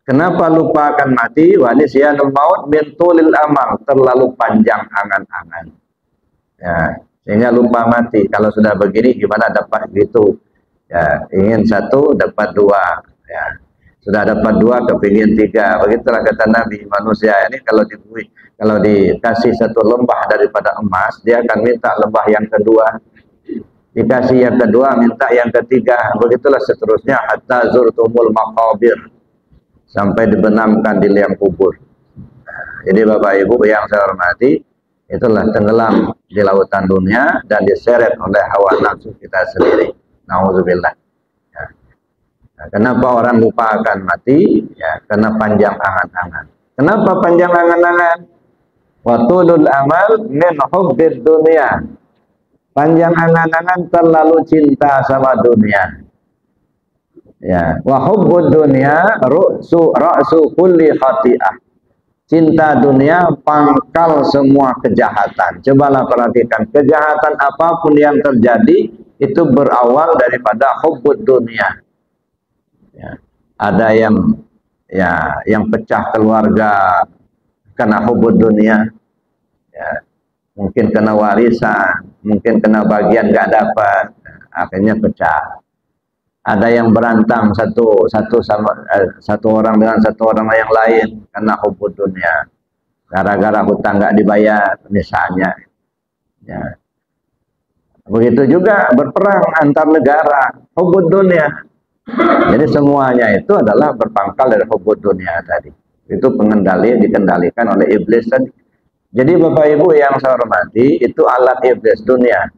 Kenapa lupa akan mati? Wa nisyanul maut min tulil amal, terlalu panjang angan-angan. Ya, sehingga lupa mati. Kalau sudah begini gimana dapat gitu? Ya, ingin satu dapat dua. Ya. Sudah dapat dua, kepingin tiga. Begitulah kata Nabi. Manusia ini kalau dikasih satu lembah daripada emas, dia akan minta lembah yang kedua. Dikasih yang kedua, minta yang ketiga. Begitulah seterusnya. Hatta zurtumul maqabir. Sampai dibenamkan di liang kubur. Jadi Bapak Ibu yang saya hormati, itulah tenggelam di lautan dunia dan diseret oleh hawa nafsu kita sendiri. Nauzubillah. Nah, kenapa orang lupa akan mati? Ya, karena panjang angan-angan. Kenapa panjang angan-angan? Wa tulul amal min hubbid dunia. Panjang angan-angan terlalu cinta sama dunia. Ya, wa hubbud dunia ra'su kulli khati'ah. Cinta dunia pangkal semua kejahatan. Cobalah perhatikan, kejahatan apapun yang terjadi itu berawal daripada hubbud dunia. Ya, ada yang pecah keluarga karena hubud dunia, ya, mungkin kena warisan, mungkin kena bagian nggak dapat, akhirnya pecah. Ada yang berantem satu orang dengan satu orang yang lain karena hubud dunia, gara-gara hutang nggak dibayar misalnya. Ya. Begitu juga berperang antar negara, hubud dunia. Jadi semuanya itu adalah berpangkal dari hubud dunia tadi. Itu dikendalikan oleh iblis tadi. Jadi Bapak Ibu yang saya hormati, itu alat iblis dunia.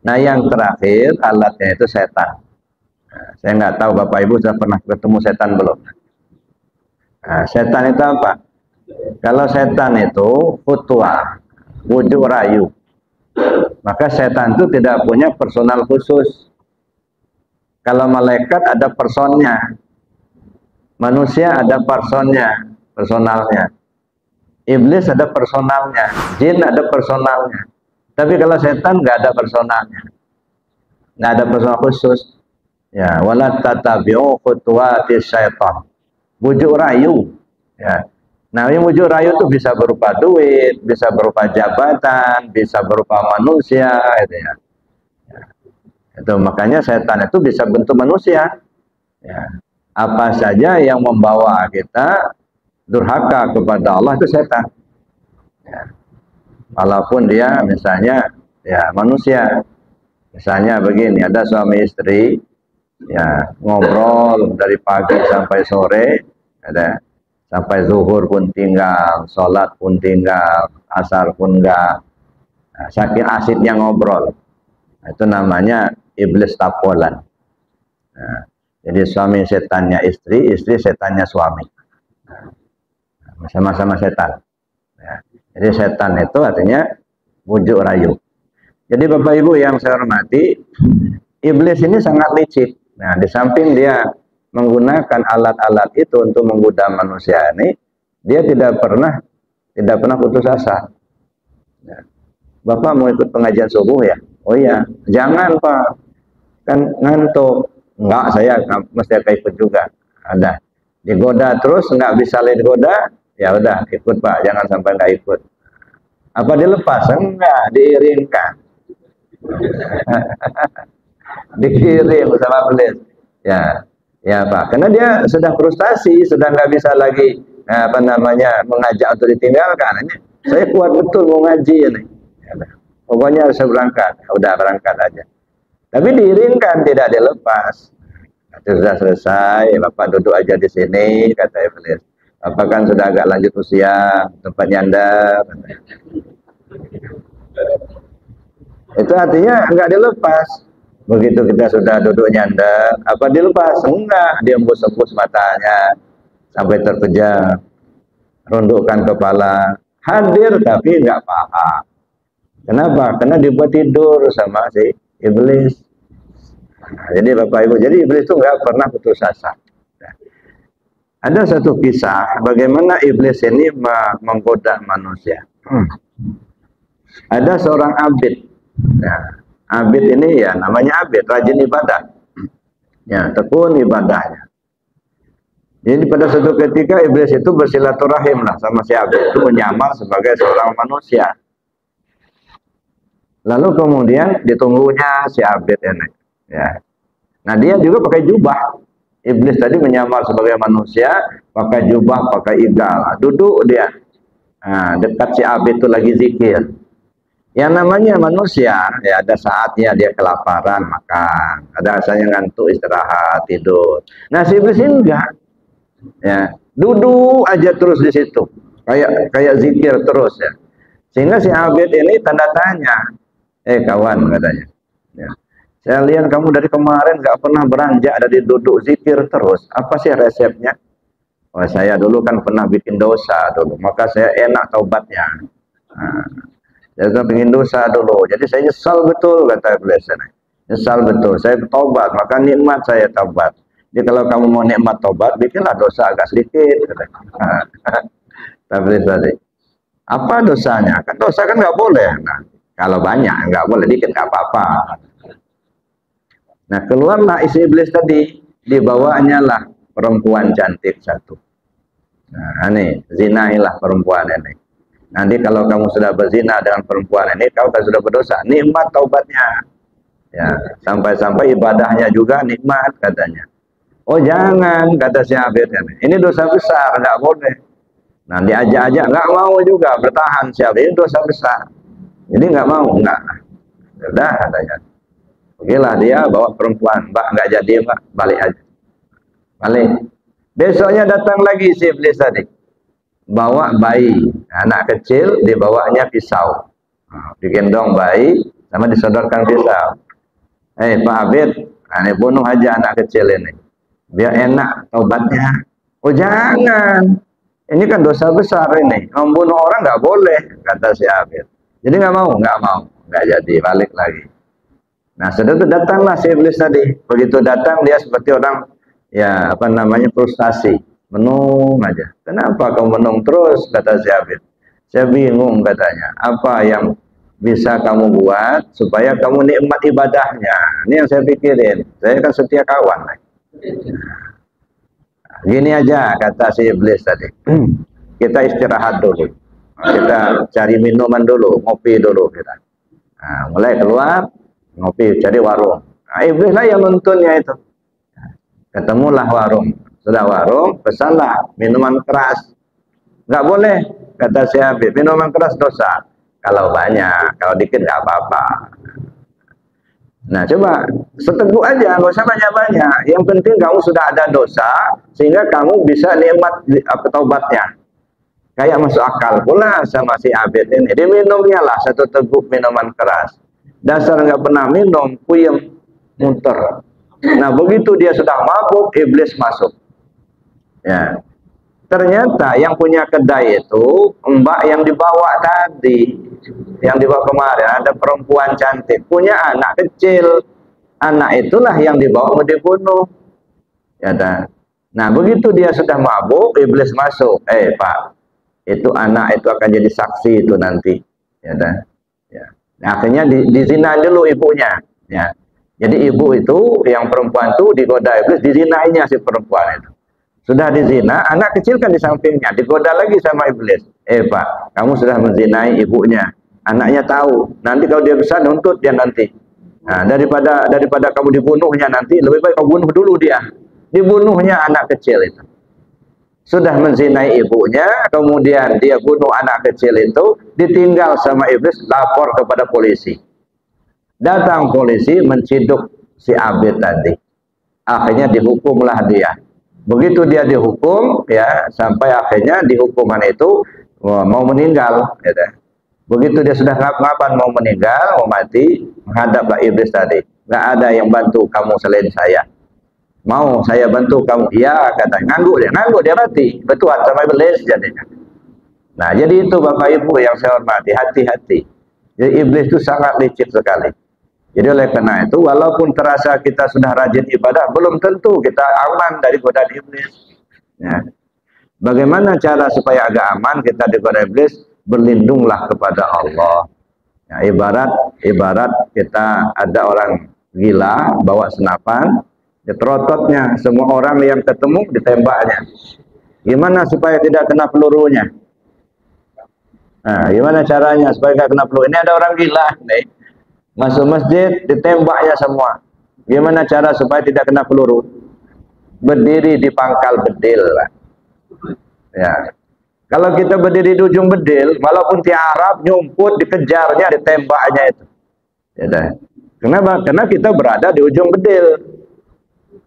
Nah yang terakhir alatnya itu setan. Saya nggak tahu Bapak Ibu sudah pernah ketemu setan belum? Nah, setan itu apa? Kalau setan itu futwa, wujud rayu, maka setan itu tidak punya personal khusus. Kalau malaikat ada personnya, manusia ada personalnya. Iblis ada personalnya, jin ada personalnya. Tapi kalau setan nggak ada personalnya, nggak ada personal khusus. Ya, wala tatabi'u khutuwatis syaitan. Bujuk rayu. Ya. Nah, yang bujuk rayu itu bisa berupa duit, bisa berupa jabatan, bisa berupa manusia, gitu ya. Ya. Itu makanya setan itu bisa bentuk manusia. Ya. Apa saja yang membawa kita durhaka kepada Allah itu setan. Ya. Walaupun dia misalnya ya manusia. Misalnya begini, ada suami istri ya ngobrol dari pagi sampai sore, ada sampai zuhur pun tinggal, sholat pun tinggal, asar pun enggak. Nah, saking asiknya ngobrol, itu namanya iblis tapolan. Nah, jadi suami setannya istri, istri setannya suami, sama-sama setan. Ya. Jadi setan itu artinya bujuk rayu. Jadi Bapak Ibu yang saya hormati, iblis ini sangat licik. Nah, di samping dia menggunakan alat-alat itu untuk menggoda manusia ini, dia tidak pernah putus asa. Ya. Bapak mau ikut pengajian subuh ya? Oh iya, jangan Pak, kan ngantuk. Enggak, saya mesti akan ikut juga. Ada digoda terus nggak bisa digoda, ya udah ikut Pak, jangan sampai nggak ikut. Apa dilepas? Enggak, diiringkan. Dikirim sama iblis. Ya Pak, karena dia sudah frustasi, sudah nggak bisa lagi mengajak untuk ditinggalkan. Ini saya kuat betul mau ngaji ini. Ya, pokoknya harus berangkat. Udah berangkat aja. Tapi diiringkan, tidak dilepas. Itu sudah selesai, Bapak duduk aja di sini, kata iblis. Bapak kan sudah agak lanjut usia, tempat nyandar. Itu artinya enggak dilepas. Begitu kita sudah duduk nyandar, apa dilepas? Enggak, dia embus-embus matanya sampai terpejam, rundukkan kepala, hadir tapi enggak paham. Kenapa? Karena dibuat tidur sama si iblis. Nah, jadi Bapak Ibu, jadi iblis itu enggak pernah putus asa. Nah, ada satu kisah bagaimana iblis ini menggoda manusia. Ada seorang abid. Nah, abid ini ya namanya abid, rajin ibadah. Ya, tekun ibadahnya. Jadi pada suatu ketika iblis itu bersilaturahim lah sama si abid itu, menyamar sebagai seorang manusia. Lalu kemudian ditunggunya si abid ini. Ya. Nah, dia juga pakai jubah. Iblis tadi menyamar sebagai manusia, pakai jubah, pakai igal. Duduk dia. Nah, dekat si abid itu lagi zikir. Yang namanya manusia, ya ada saatnya dia kelaparan makan, ada saatnya ngantuk istirahat tidur. Nah si iblis ini enggak, ya duduk aja terus di situ, kayak zikir terus ya. Sehingga si abid ini tanda tanya, kawan katanya, ya, saya lihat kamu dari kemarin nggak pernah beranjak, dari duduk zikir terus. Apa sih resepnya? Oh saya dulu kan pernah bikin dosa dulu, maka saya enak taubatnya. Nah, saya pengen dosa dulu, jadi saya nyesal betul, kata iblis. Nyesal betul, saya bertobat, maka nikmat saya taubat. Jadi kalau kamu mau nikmat taubat, bikinlah dosa agak sedikit. Kata iblis tadi. Apa dosanya? Kan dosa kan nggak boleh. Nah, kalau banyak nggak boleh, dikit nggak apa-apa. Nah keluarlah isi iblis tadi, dibawanya lah perempuan cantik satu. Nah ini zinailah perempuan ini. Nanti kalau kamu sudah berzina dengan perempuan ini, kau kan sudah berdosa. Nikmat taubatnya. Ya, sampai-sampai ibadahnya juga nikmat katanya. Oh jangan, kata si abid ini. Ini dosa besar, nggak boleh. Nah diajak-ajak nggak mau juga, bertahan si abid. Ini dosa besar. Jadi nggak mau, nggak. Sudah katanya. Okelah dia bawa perempuan, Mbak nggak jadi Mbak, balik aja. Balik. Besoknya datang lagi si iblis tadi. Bawa bayi, anak kecil, dibawanya pisau, digendong bayi sama disodorkan pisau. Pak Abid, Nah, ini bunuh aja anak kecil ini. Biar enak taubatnya. Oh jangan. Ini kan dosa besar ini. Membunuh orang nggak boleh, kata si Abid. Jadi nggak mau. Nggak jadi, balik lagi. Nah, sudah itu datanglah si iblis tadi. Begitu datang dia seperti orang, ya apa namanya, frustasi. Menung aja. Kenapa kau menung terus, kata si Abid. Saya bingung katanya. Apa yang bisa kamu buat supaya kamu nikmat ibadahnya? Ini yang saya pikirin. Saya kan setia kawan. Gini aja kata si iblis tadi. Kita istirahat dulu. Kita cari minuman dulu, ngopi dulu kita. Nah, mulai keluar, ngopi, cari warung. Nah, iblis lah yang nuntunnya itu. Ketemulah warung. Sudah warung, pesanlah minuman keras. Nggak boleh, kata si Habib. Minuman keras dosa. Kalau banyak, kalau dikit nggak apa-apa. Nah, coba seteguk aja, nggak usah banyak-banyak. Yang penting kamu sudah ada dosa, sehingga kamu bisa nikmat taubatnya. Kayak masuk akal pula sama si Abid ini. Diminumnya lah satu teguk minuman keras. Dasar nggak pernah minum, puyeng, muter. Nah, begitu dia sudah mabuk, iblis masuk. Ya, ternyata yang punya kedai itu mbak yang dibawa tadi, yang dibawa kemarin, ada perempuan cantik, punya anak kecil. Anak itulah yang dibawa mau dibunuh. Ya, nah, begitu dia sudah mabuk, iblis masuk. Pak, itu anak itu akan jadi saksi itu nanti. Ya, ya. Nah, akhirnya dizina dulu ibunya. Ya. Jadi ibu itu, yang perempuan itu digoda iblis, dizinainya si perempuan itu. Sudah dizina, anak kecil kan di sampingnya, digoda lagi sama iblis. Pak, kamu sudah menzinai ibunya. Anaknya tahu, nanti kalau dia besar nuntut dia nanti. Nah, daripada kamu dibunuhnya nanti, lebih baik kamu bunuh dulu dia. Dibunuhnya anak kecil itu. Sudah menzinai ibunya, kemudian dia bunuh anak kecil itu, ditinggal sama iblis, lapor kepada polisi. Datang polisi menciduk si Abid tadi. Akhirnya dihukumlah dia. Begitu dia dihukum, ya, sampai akhirnya di hukuman itu mau meninggal. Ya. Begitu dia sudah ngapan mau meninggal, mau mati, menghadaplah iblis tadi. Nggak ada yang bantu kamu selain saya. Mau saya bantu kamu? Ya, kata. Ngangguk dia mati. Betul sama iblis jadinya. Nah, jadi itu Bapak Ibu yang saya hormati, hati-hati. Jadi iblis itu sangat licik sekali. Jadi oleh karena itu, walaupun terasa kita sudah rajin ibadah, belum tentu kita aman dari godaan iblis. Ya. Bagaimana cara supaya agak aman kita digoda iblis? Berlindunglah kepada Allah. Ya, ibarat kita ada orang gila bawa senapan, terototnya semua orang yang ketemu ditembaknya. Gimana supaya tidak kena pelurunya? Nah, gimana caranya supaya tidak kena peluru? Ini ada orang gila nih. Masuk masjid, ditembaknya semua. Gimana cara supaya tidak kena peluru? Berdiri di pangkal bedil. Ya. Kalau kita berdiri di ujung bedil, walaupun tiarap, nyumput, dikejarnya, ditembaknya itu. Ya. Kenapa? Karena kita berada di ujung bedil.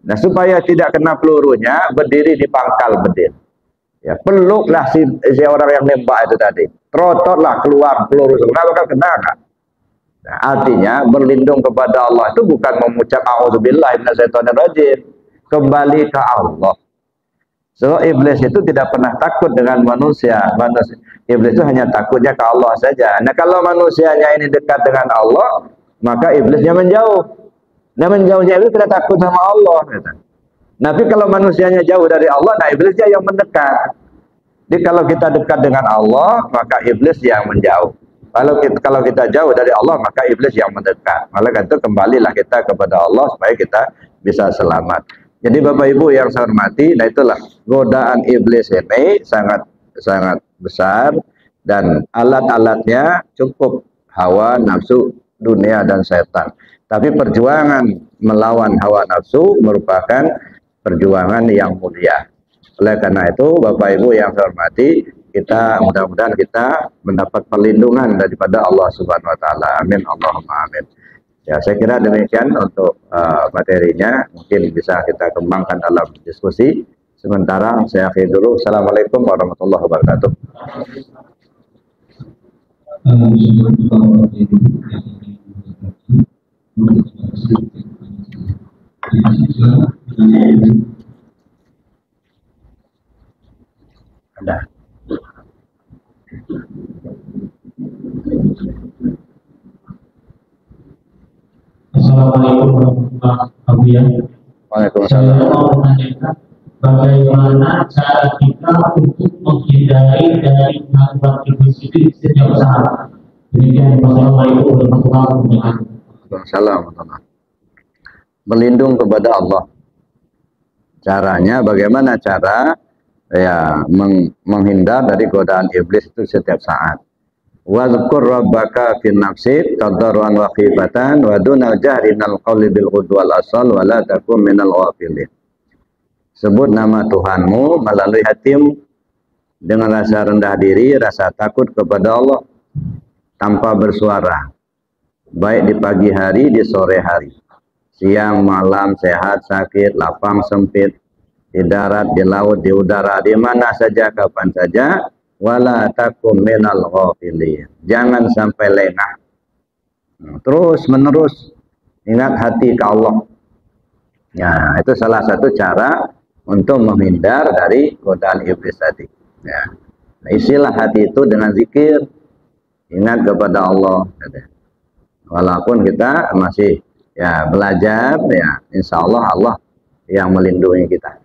Nah, supaya tidak kena pelurunya, berdiri di pangkal bedil. Ya, peluklah si orang yang nembak itu tadi. Trototlah keluar peluru. Kenapa kan kena kan? Nah, artinya berlindung kepada Allah itu bukan mengucap a'udzubillahi minasyaitonirrajim, kembali ke Allah. So iblis itu tidak pernah takut dengan manusia. Iblis itu hanya takutnya ke Allah saja. Nah, kalau manusianya ini dekat dengan Allah, maka iblisnya menjauh. Nah, menjauhnya itu tidak takut sama Allah. Tapi kalau manusianya jauh dari Allah, nah iblisnya yang mendekat. Jadi kalau kita dekat dengan Allah, maka iblis yang menjauh. Kalau kita jauh dari Allah, maka iblis yang mendekat. Maka itu kembalilah kita kepada Allah supaya kita bisa selamat. Jadi Bapak Ibu yang saya hormati, nah itulah godaan iblis ini sangat besar, dan alat-alatnya cukup hawa nafsu dunia dan setan. Tapi perjuangan melawan hawa nafsu merupakan perjuangan yang mulia. Oleh karena itu Bapak Ibu yang saya hormati, kita mudah-mudahan kita mendapat perlindungan daripada Allah Subhanahu wa taala. Amin Allahumma amin. Ya, saya kira demikian untuk materinya. Mungkin bisa kita kembangkan dalam diskusi. Sementara saya akhiri dulu. Assalamualaikum warahmatullahi wabarakatuh. Assalamualaikum warahmatullahi wabarakatuh. Waalaikumsalam. Saya mau menanyakan bagaimana cara kita untuk menghindari dari melakukan iblis itu di setiap saat. Demikian. Wassalamualaikum warahmatullahi wabarakatuh. Waalaikumsalam. Berlindung kepada Allah. Caranya bagaimana cara menghindar dari godaan iblis itu setiap saat. Wadzkur rabbaka fin nafsik tadarruan wa khifatan wa dunal jahri minal qawli bil ghudwi wal asal wa la takun minal ghafilin. Sebut nama Tuhanmu melalui hatimu dengan rasa rendah diri, rasa takut kepada Allah tanpa bersuara, baik di pagi hari, di sore hari, siang, malam, sehat, sakit, lapang, sempit, di darat, di laut, di udara, di mana saja, kapan saja. Wala takum minal ghafilin. Jangan sampai lengah. Terus menerus ingat hati ke Allah. Ya, itu salah satu cara untuk menghindar dari godaan iblis tadi. Ya. Nah, isilah hati itu dengan zikir, ingat kepada Allah. Walaupun kita masih belajar, insya Allah yang melindungi kita.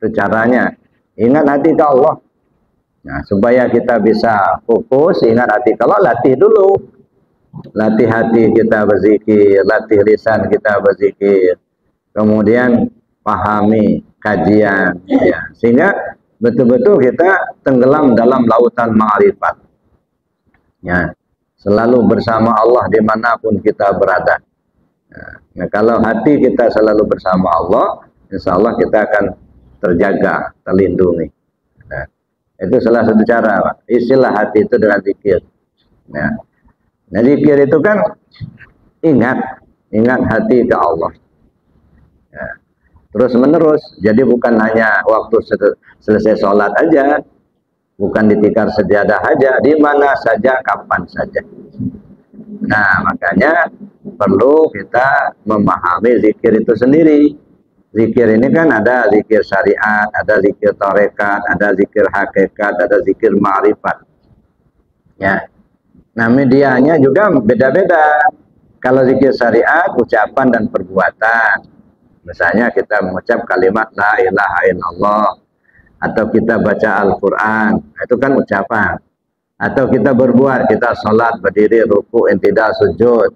Itu caranya. Ingat hati ke Allah. Nah, supaya kita bisa fokus, ingat hati. Kalau latih dulu, latih hati kita berzikir, latih lisan kita berzikir, kemudian pahami kajian, sehingga betul-betul kita tenggelam dalam lautan ma'rifat. Ya, selalu bersama Allah dimanapun kita berada. Nah, kalau hati kita selalu bersama Allah, insya Allah kita akan terjaga, terlindungi. Nah, itu salah satu cara, Pak. Isilah hati itu dengan zikir. Nah, zikir itu kan ingat hati ke Allah. Ya. Terus menerus. Jadi bukan hanya waktu selesai sholat aja, bukan di tikar sejadah aja, di mana saja, kapan saja. Nah, makanya perlu kita memahami zikir itu sendiri. Zikir ini kan ada zikir syariat, ada zikir tarekat, ada zikir hakikat, ada zikir ma'rifat. Ya. Nah, medianya juga beda-beda. Kalau zikir syariat, ucapan dan perbuatan. Misalnya kita mengucap kalimat la ilaha illallah, atau kita baca Al-Quran, itu kan ucapan. Atau kita berbuat, kita sholat, berdiri, ruku, intidak, sujud.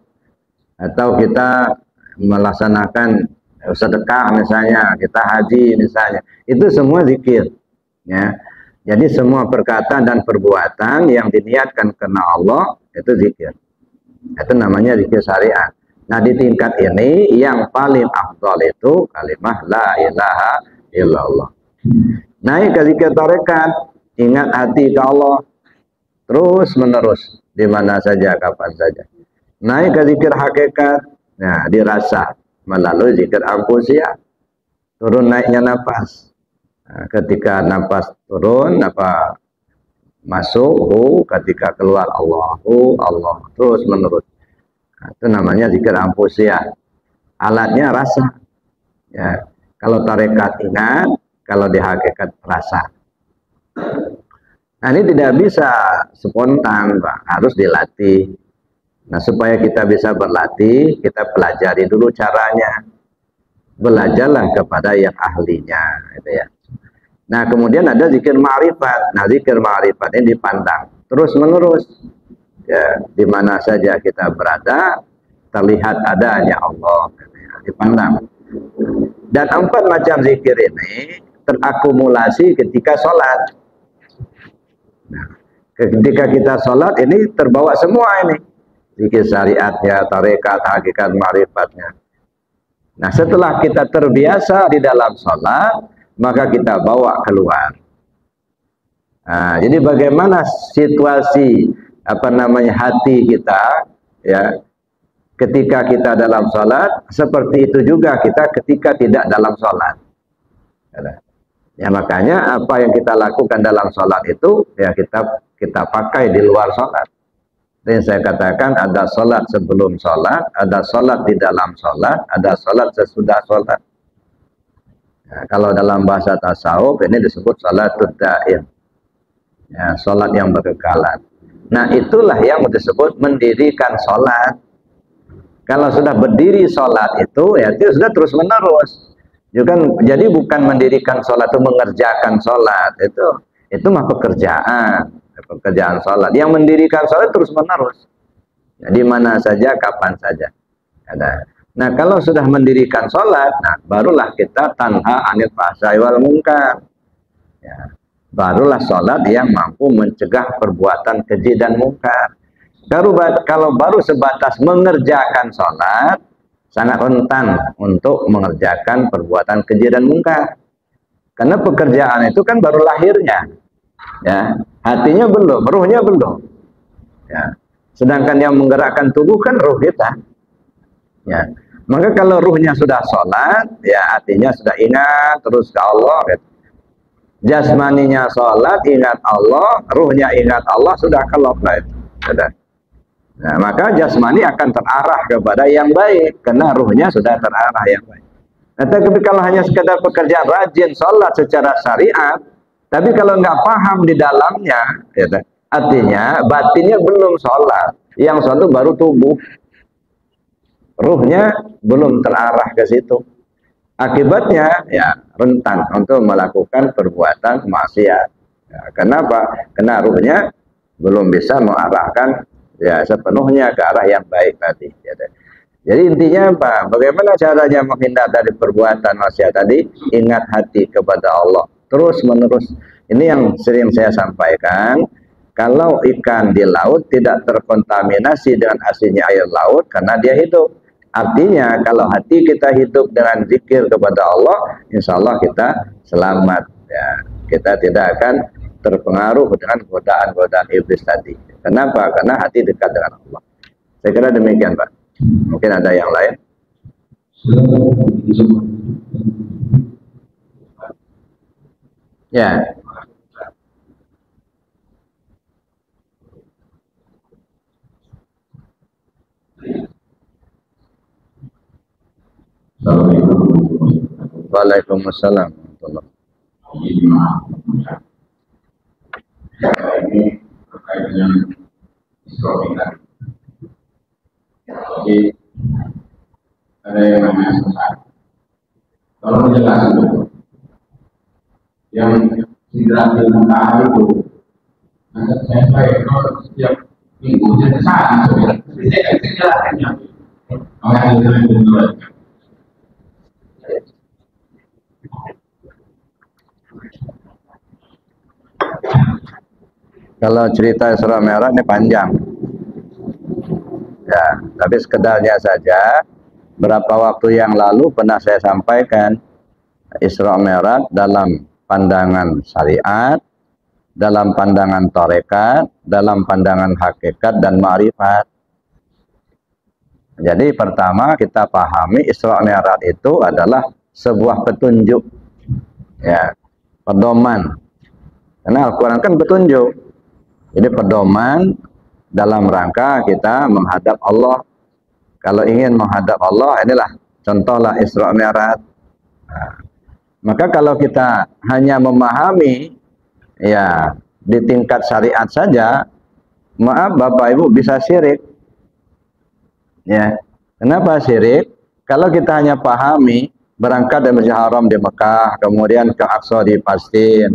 Atau kita melaksanakan sedekah misalnya, kita haji misalnya, itu semua zikir. Ya. Jadi semua perkataan dan perbuatan yang diniatkan karena Allah itu zikir. Itu namanya zikir syariat. Nah, di tingkat ini yang paling afdal itu kalimah la ilaha illallah. Naik ke zikir tarekat, ingat hati ke Allah terus menerus di mana saja, kapan saja. Naik ke zikir hakikat, nah dirasa melalui zikir anfusia, turun naiknya nafas. Nah, ketika nafas turun, masuk, ketika keluar Allah, terus menerus. Nah, itu namanya zikir anfusia. Alatnya rasa. Ya, kalau tarekat ingat, kalau di hakikat rasa. Nah, ini tidak bisa spontan, Pak. Harus dilatih. Nah, supaya kita bisa berlatih, kita pelajari dulu caranya. Belajarlah kepada yang ahlinya, gitu ya. Nah, kemudian ada zikir ma'rifat. Nah, zikir ma'rifat ini dipandang terus menerus. Ya, di mana saja kita berada, terlihat adanya Allah, gitu ya, dipandang. Dan 4 macam zikir ini terakumulasi ketika sholat. Nah, ketika kita sholat ini terbawa semua ini. Zikir syariatnya, tarekat, hakikat, ma'rifatnya. Nah, setelah kita terbiasa di dalam sholat, maka kita bawa keluar. Nah, jadi bagaimana situasi hati kita, ya, ketika kita dalam sholat, seperti itu juga kita ketika tidak dalam sholat. Ya, makanya apa yang kita lakukan dalam sholat itu, ya kita pakai di luar sholat. Yang saya katakan, ada sholat sebelum sholat, ada sholat di dalam sholat, ada sholat sesudah sholat. Nah, kalau dalam bahasa tasawuf ini disebut sholatul daim, ya, sholat yang berkekalan. Nah, itulah yang disebut mendirikan sholat. Kalau sudah berdiri sholat itu, ya itu sudah terus menerus. Jadi bukan mendirikan sholat itu mengerjakan sholat, itu mah pekerjaan sholat. Yang mendirikan sholat terus menerus. Di mana saja, kapan saja. Nah, kalau sudah mendirikan sholat, nah, barulah kita tanha anil fahsya'i wal munkar. Ya, barulah sholat yang mampu mencegah perbuatan keji dan mungkar. Kalau baru sebatas mengerjakan sholat, sangat rentan untuk mengerjakan perbuatan keji dan mungkar. Karena pekerjaan itu kan baru lahirnya, ya, hatinya belum, ruhnya belum. Ya. Sedangkan yang menggerakkan tubuh kan ruh kita. Ya. Maka kalau ruhnya sudah sholat, ya hatinya sudah ingat terus ke Allah. Gitu. Jasmaninya sholat, ingat Allah, ruhnya ingat Allah, sudah kelop lah itu. Sudah. Nah, maka jasmani akan terarah kepada yang baik karena ruhnya sudah terarah yang baik. Nah, tapi kalau hanya sekedar pekerjaan rajin sholat secara syariat, tapi kalau nggak paham di dalamnya, ya, artinya batinnya belum sholat, yang sholat baru tubuh, ruhnya belum terarah ke situ. Akibatnya ya rentan untuk melakukan perbuatan maksiat. Ya, kenapa? Karena ruhnya belum bisa mengarahkan ya sepenuhnya ke arah yang baik tadi. Ya. Jadi intinya apa? Bagaimana caranya menghindar dari perbuatan maksiat tadi? Ingat hati kepada Allah terus menerus. Ini yang sering saya sampaikan. Kalau ikan di laut tidak terkontaminasi dengan asinnya air laut karena dia hidup. Artinya kalau hati kita hidup dengan zikir kepada Allah, insya Allah kita selamat. Ya, kita tidak akan terpengaruh dengan godaan-godaan iblis tadi. Kenapa? Karena hati dekat dengan Allah. Saya kira demikian, Pak. Mungkin ada yang lain. Ya. Waalaikumsalam. Ini terkait dengan istrofikat. Jadi ada yang namanya sesat. Tolong jelaskan dulu. Yang sidratil muntaha itu, saya itu setiap minggu saya kesana sebenarnya. Saya kan jelaskannya. Kalau cerita Isra Mi'raj ini panjang. Ya, tapi sekedarnya saja berapa waktu yang lalu pernah saya sampaikan Isra Mi'raj dalam pandangan syariat, dalam pandangan tarekat, dalam pandangan hakikat dan ma'rifat. Jadi pertama kita pahami Isra Mi'raj itu adalah sebuah petunjuk. Ya, pedoman. Karena Al-Quran kan petunjuk. Jadi pedoman dalam rangka kita menghadap Allah. Kalau ingin menghadap Allah, inilah contohlah Isra Mi'raj. Nah, maka kalau kita hanya memahami ya di tingkat syariat saja, maaf Bapak Ibu bisa syirik. Ya, kenapa syirik? Kalau kita hanya pahami berangkat dari Masjidil Haram di Mekah, kemudian ke Aqsa di Palestina,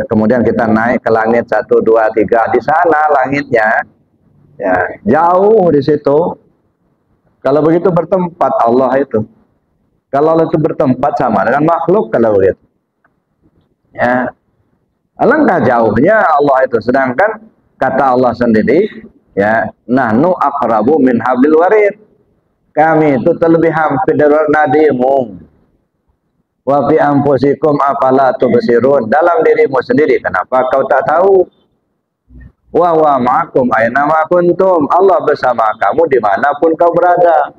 kemudian kita naik ke langit 1, 2, 3 di sana langitnya, ya jauh di situ. Kalau begitu bertempat Allah itu. Kalau Allah itu bertempat sama dengan makhluk kalau begitu. Ya, alangkah jauhnya Allah itu. Sedangkan kata Allah sendiri, ya, nahnu aqrabu min hablil warid. Kami itu terlebih hampir dari nadimu. Wa fi anfusikum afala tubsirun. Dalam dirimu sendiri kenapa kau tak tahu? Wa huwa ma'akum aina ma kuntum. Allah bersama kamu dimanapun kau berada.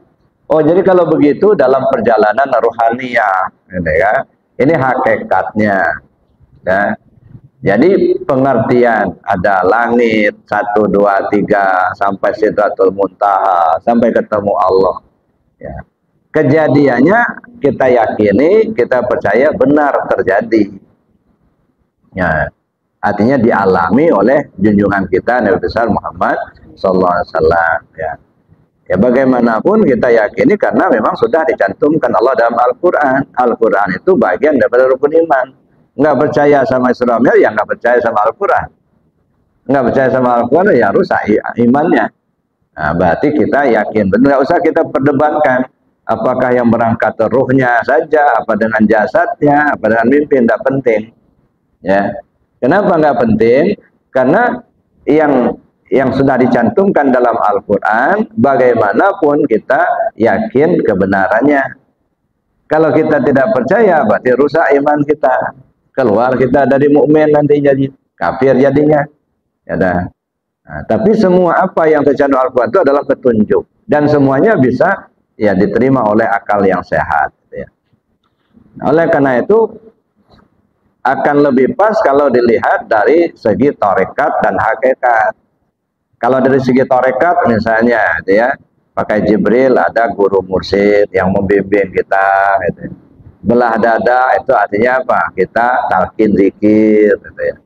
Oh, jadi kalau begitu dalam perjalanan ruhaniyah, gitu ya. Ini hakikatnya. Ya. Jadi pengertian ada langit 1, 2, 3 sampai Sidratul Muntaha sampai ketemu Allah. Ya. Kejadiannya kita yakini, kita percaya benar terjadi. Ya, artinya dialami oleh junjungan kita Nabi besar Muhammad sallallahu alaihi wasallam. Ya. Ya bagaimanapun kita yakini karena memang sudah dicantumkan Allah dalam Al-Quran. Al-Quran itu bagian daripada rukun iman. Nggak percaya sama Islamnya, ya nggak percaya sama Al-Quran. Nggak percaya sama Al-Quran, ya rusak imannya. Nah, berarti kita yakin. Nggak usah kita perdebatkan. Apakah yang berangkat ruhnya saja, apa dengan jasadnya, apa dengan mimpi, tidak penting. Ya, kenapa nggak penting? Karena yang sudah dicantumkan dalam Al-Quran, bagaimanapun kita yakin kebenarannya. Kalau kita tidak percaya, berarti rusak iman kita. Keluar kita dari mukmin, nanti jadi kafir jadinya. Ya dah. Nah, tapi semua apa yang tercantum Al-Quran itu adalah petunjuk. Dan semuanya bisa ya diterima oleh akal yang sehat. Ya. Oleh karena itu, akan lebih pas kalau dilihat dari segi tarekat dan hakikat. Kalau dari segi tarekat misalnya, gitu ya, pakai Jibril ada guru mursyid yang membimbing kita. Gitu. Belah dada itu artinya apa? Kita talqin zikir. Gitu ya.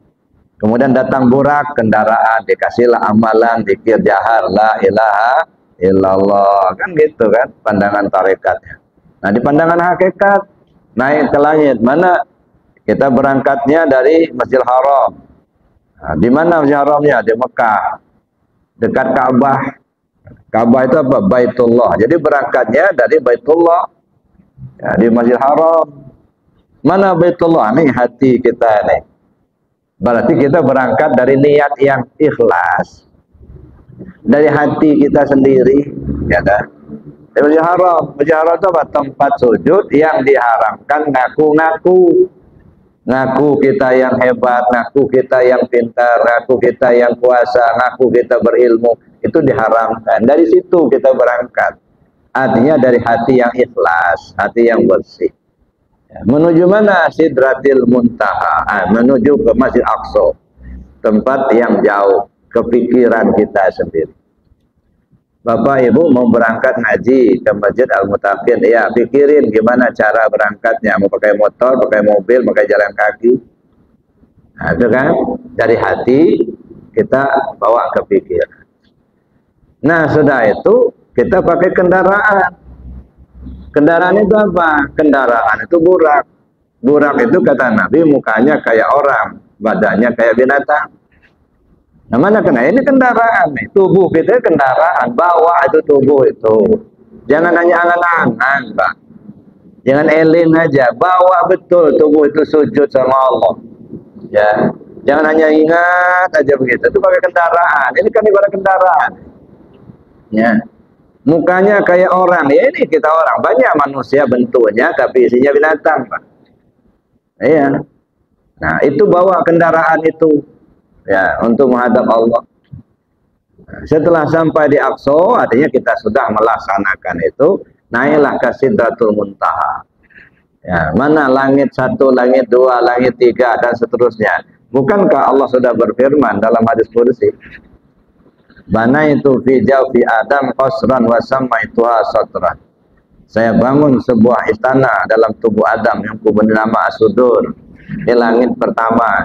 Kemudian datang burak kendaraan, dikasihlah amalan zikir jahar la ilaha illallah, kan gitu kan pandangan tarekatnya. Nah di pandangan hakikat naik ke langit mana? Kita berangkatnya dari Masjidil Haram. Nah, di mana Masjidil Haramnya? Di Mekah. Dekat Ka'bah. Ka'bah itu apa? Baitullah. Jadi berangkatnya dari Baitullah. Ya, di Masjidil Haram. Mana Baitullah? Ini hati kita nih. Berarti kita berangkat dari niat yang ikhlas. Dari hati kita sendiri. Ya dah. Di Masjidil Haram. Masjidil Haram itu apa? Tempat sujud yang diharamkan ngaku-ngaku. Ngaku kita yang hebat, ngaku kita yang pintar, ngaku kita yang kuasa, ngaku kita berilmu, itu diharamkan. Dari situ kita berangkat. Artinya dari hati yang ikhlas, hati yang bersih. Menuju mana? Sidratil Muntaha, menuju ke Masjid Aqsa, tempat yang jauh, kepikiran kita sendiri. Bapak Ibu mau berangkat ngaji ke Masjid Al-Muttaqin, ya pikirin gimana cara berangkatnya, mau pakai motor, pakai mobil, pakai jalan kaki. Nah, itu kan dari hati kita bawa ke pikiran. Nah sudah itu kita pakai kendaraan. Kendaraan itu apa? Kendaraan itu burak. Burak itu kata Nabi mukanya kayak orang, badannya kayak binatang. Nah mana kena? Ini kendaraan nih. Tubuh kita kendaraan, bawa itu tubuh itu. Jangan hanya angan-angan, Pak. Jangan eling aja, bawa betul tubuh itu sujud sama Allah. Ya, jangan hanya ingat aja begitu. Itu pakai kendaraan. Ini kan ibarat kendaraan. Ya, mukanya kayak orang. Ya ini kita orang. Banyak manusia bentuknya, tapi isinya binatang, Pak. Iya. Nah itu bawa kendaraan itu. Ya, untuk menghadap Allah. Setelah sampai di Aqsa, artinya kita sudah melaksanakan itu, naiklah ke Sidratul Muntaha. Ya, mana langit 1, langit 2, langit 3 dan seterusnya. Bukankah Allah sudah berfirman dalam hadis qudsi? Banaitu fi jawfi Adam qasran wa samaituha satran. Saya bangun sebuah istana dalam tubuh Adam yang kuberi nama As-Sudur. Ini langit pertama.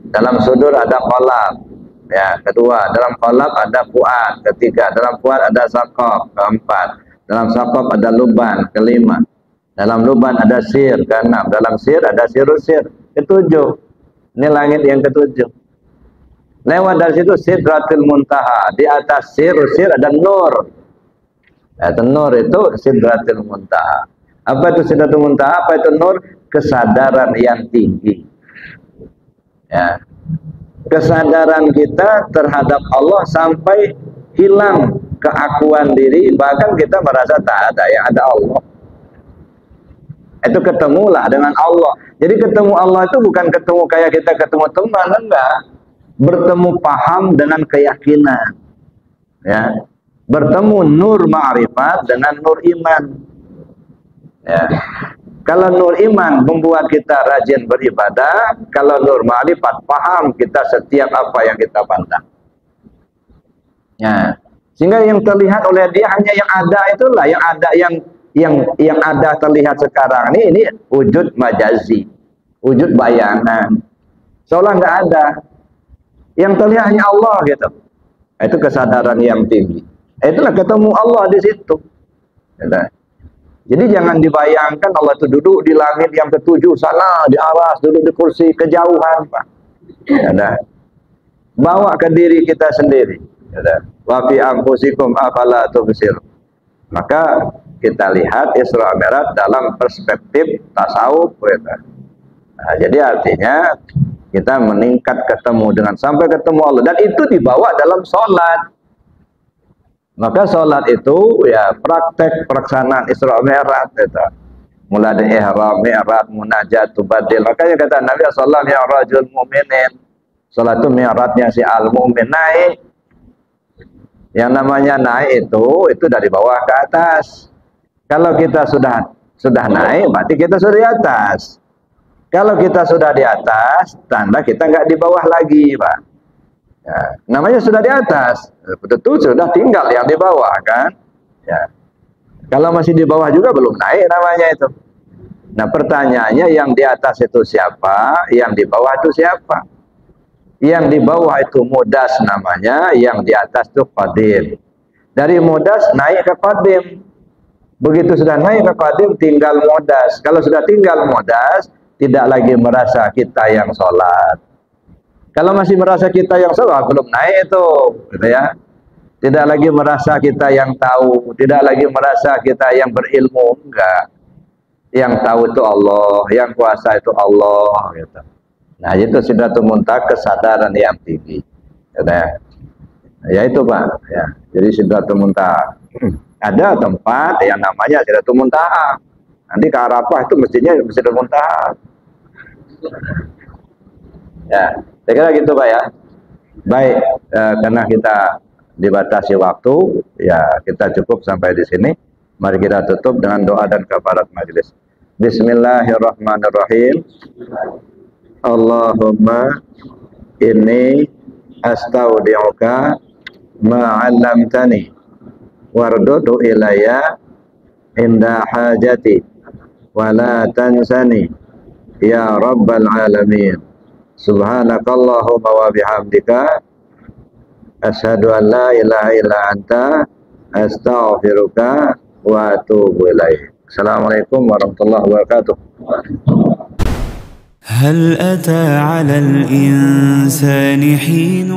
Dalam sudur ada qalab, ya, kedua. Dalam qalab ada fuad, ketiga. Dalam fuad ada saqaf, keempat. Dalam saqaf ada luban, kelima. Dalam luban ada sir, keenam. Dalam sir ada sirusir, ketujuh. Ini langit yang ketujuh. Lewat dari situ Sidratul Muntaha. Di atas sirusir ada nur. Ya, nur itu Sidratul Muntaha. Apa itu Sidratul Muntaha? Apa itu nur? Kesadaran yang tinggi. Ya, kesadaran kita terhadap Allah sampai hilang keakuan diri, bahkan kita merasa tak ada yang ada Allah. Itu ketemulah dengan Allah. Jadi ketemu Allah itu bukan ketemu kayak kita ketemu teman, enggak. Bertemu paham dengan keyakinan. Ya. Bertemu nur ma'rifat dengan nur iman. Ya. Kalau nur iman membuat kita rajin beribadah, kalau nur ma'rifat paham kita setiap apa yang kita pandang. Ya. Sehingga yang terlihat oleh dia hanya yang ada itulah, yang ada yang ada terlihat sekarang ini wujud majazi, wujud bayangan. Seolah nggak ada. Yang terlihat hanya Allah gitu. Itu kesadaran yang tinggi. Itulah ketemu Allah di situ. Jadi jangan dibayangkan Allah itu duduk di langit yang ketujuh sana, di aras, duduk di kursi kejauhan, Pak. Bawa ke diri kita sendiri. Wa fi anfusikum afala tubsir. Maka kita lihat Isra Mi'raj dalam perspektif tasawuf. Nah, jadi artinya kita meningkat ketemu dengan sampai ketemu Allah, dan itu dibawa dalam sholat. Maka sholat itu ya praktek pelaksanaan Isra Mi'raj itu. Mulai dari ihram, mi'raj, munajat, badil. Makanya kata Nabi sallallahu alaihi wasallam, mi'rajul mu'minin. Sholat itu mi'rajnya si al-mu'min, naik. Yang namanya naik itu dari bawah ke atas. Kalau kita sudah naik, berarti kita sudah di atas. Kalau kita sudah di atas, tanda kita nggak di bawah lagi, Pak. Ya, namanya sudah di atas, betul sudah tinggal yang di bawah kan. Ya. Kalau masih di bawah juga belum naik namanya itu. Nah pertanyaannya, yang di atas itu siapa? Yang di bawah itu siapa? Yang di bawah itu mudas namanya, yang di atas itu qadim. Dari mudas naik ke qadim. Begitu sudah naik ke qadim, tinggal mudas. Kalau sudah tinggal mudas, tidak lagi merasa kita yang sholat. Kalau masih merasa kita yang sholat, belum naik itu, gitu ya. Tidak lagi merasa kita yang tahu, tidak lagi merasa kita yang berilmu, enggak. Yang tahu itu Allah, yang kuasa itu Allah, gitu. Nah, itu Sidratul Muntaha, kesadaran yang tinggi, gitu ya. Ya itu Pak, ya. Jadi Sidratul Muntaha. Ada tempat yang namanya Sidratul Muntaha. Nanti ke Arafah itu mestinya Sidratul Muntaha. Ya, saya kira gitu Pak ya. Baik, karena kita dibatasi waktu, ya kita cukup sampai di sini. Mari kita tutup dengan doa dan kafarat majelis. Bismillahirrahmanirrahim. Allahumma inni astaudi'uka ma 'allamtani wardudu ilayya inda hajati wa la tansani ya rabbal alamin. Subhanakallahumma wa bihamdika asyhadu an la ilaha illa anta astaghfiruka wa atubu ilaik. Assalamualaikum warahmatullahi wabarakatuh. هل أتى على الإنسان حين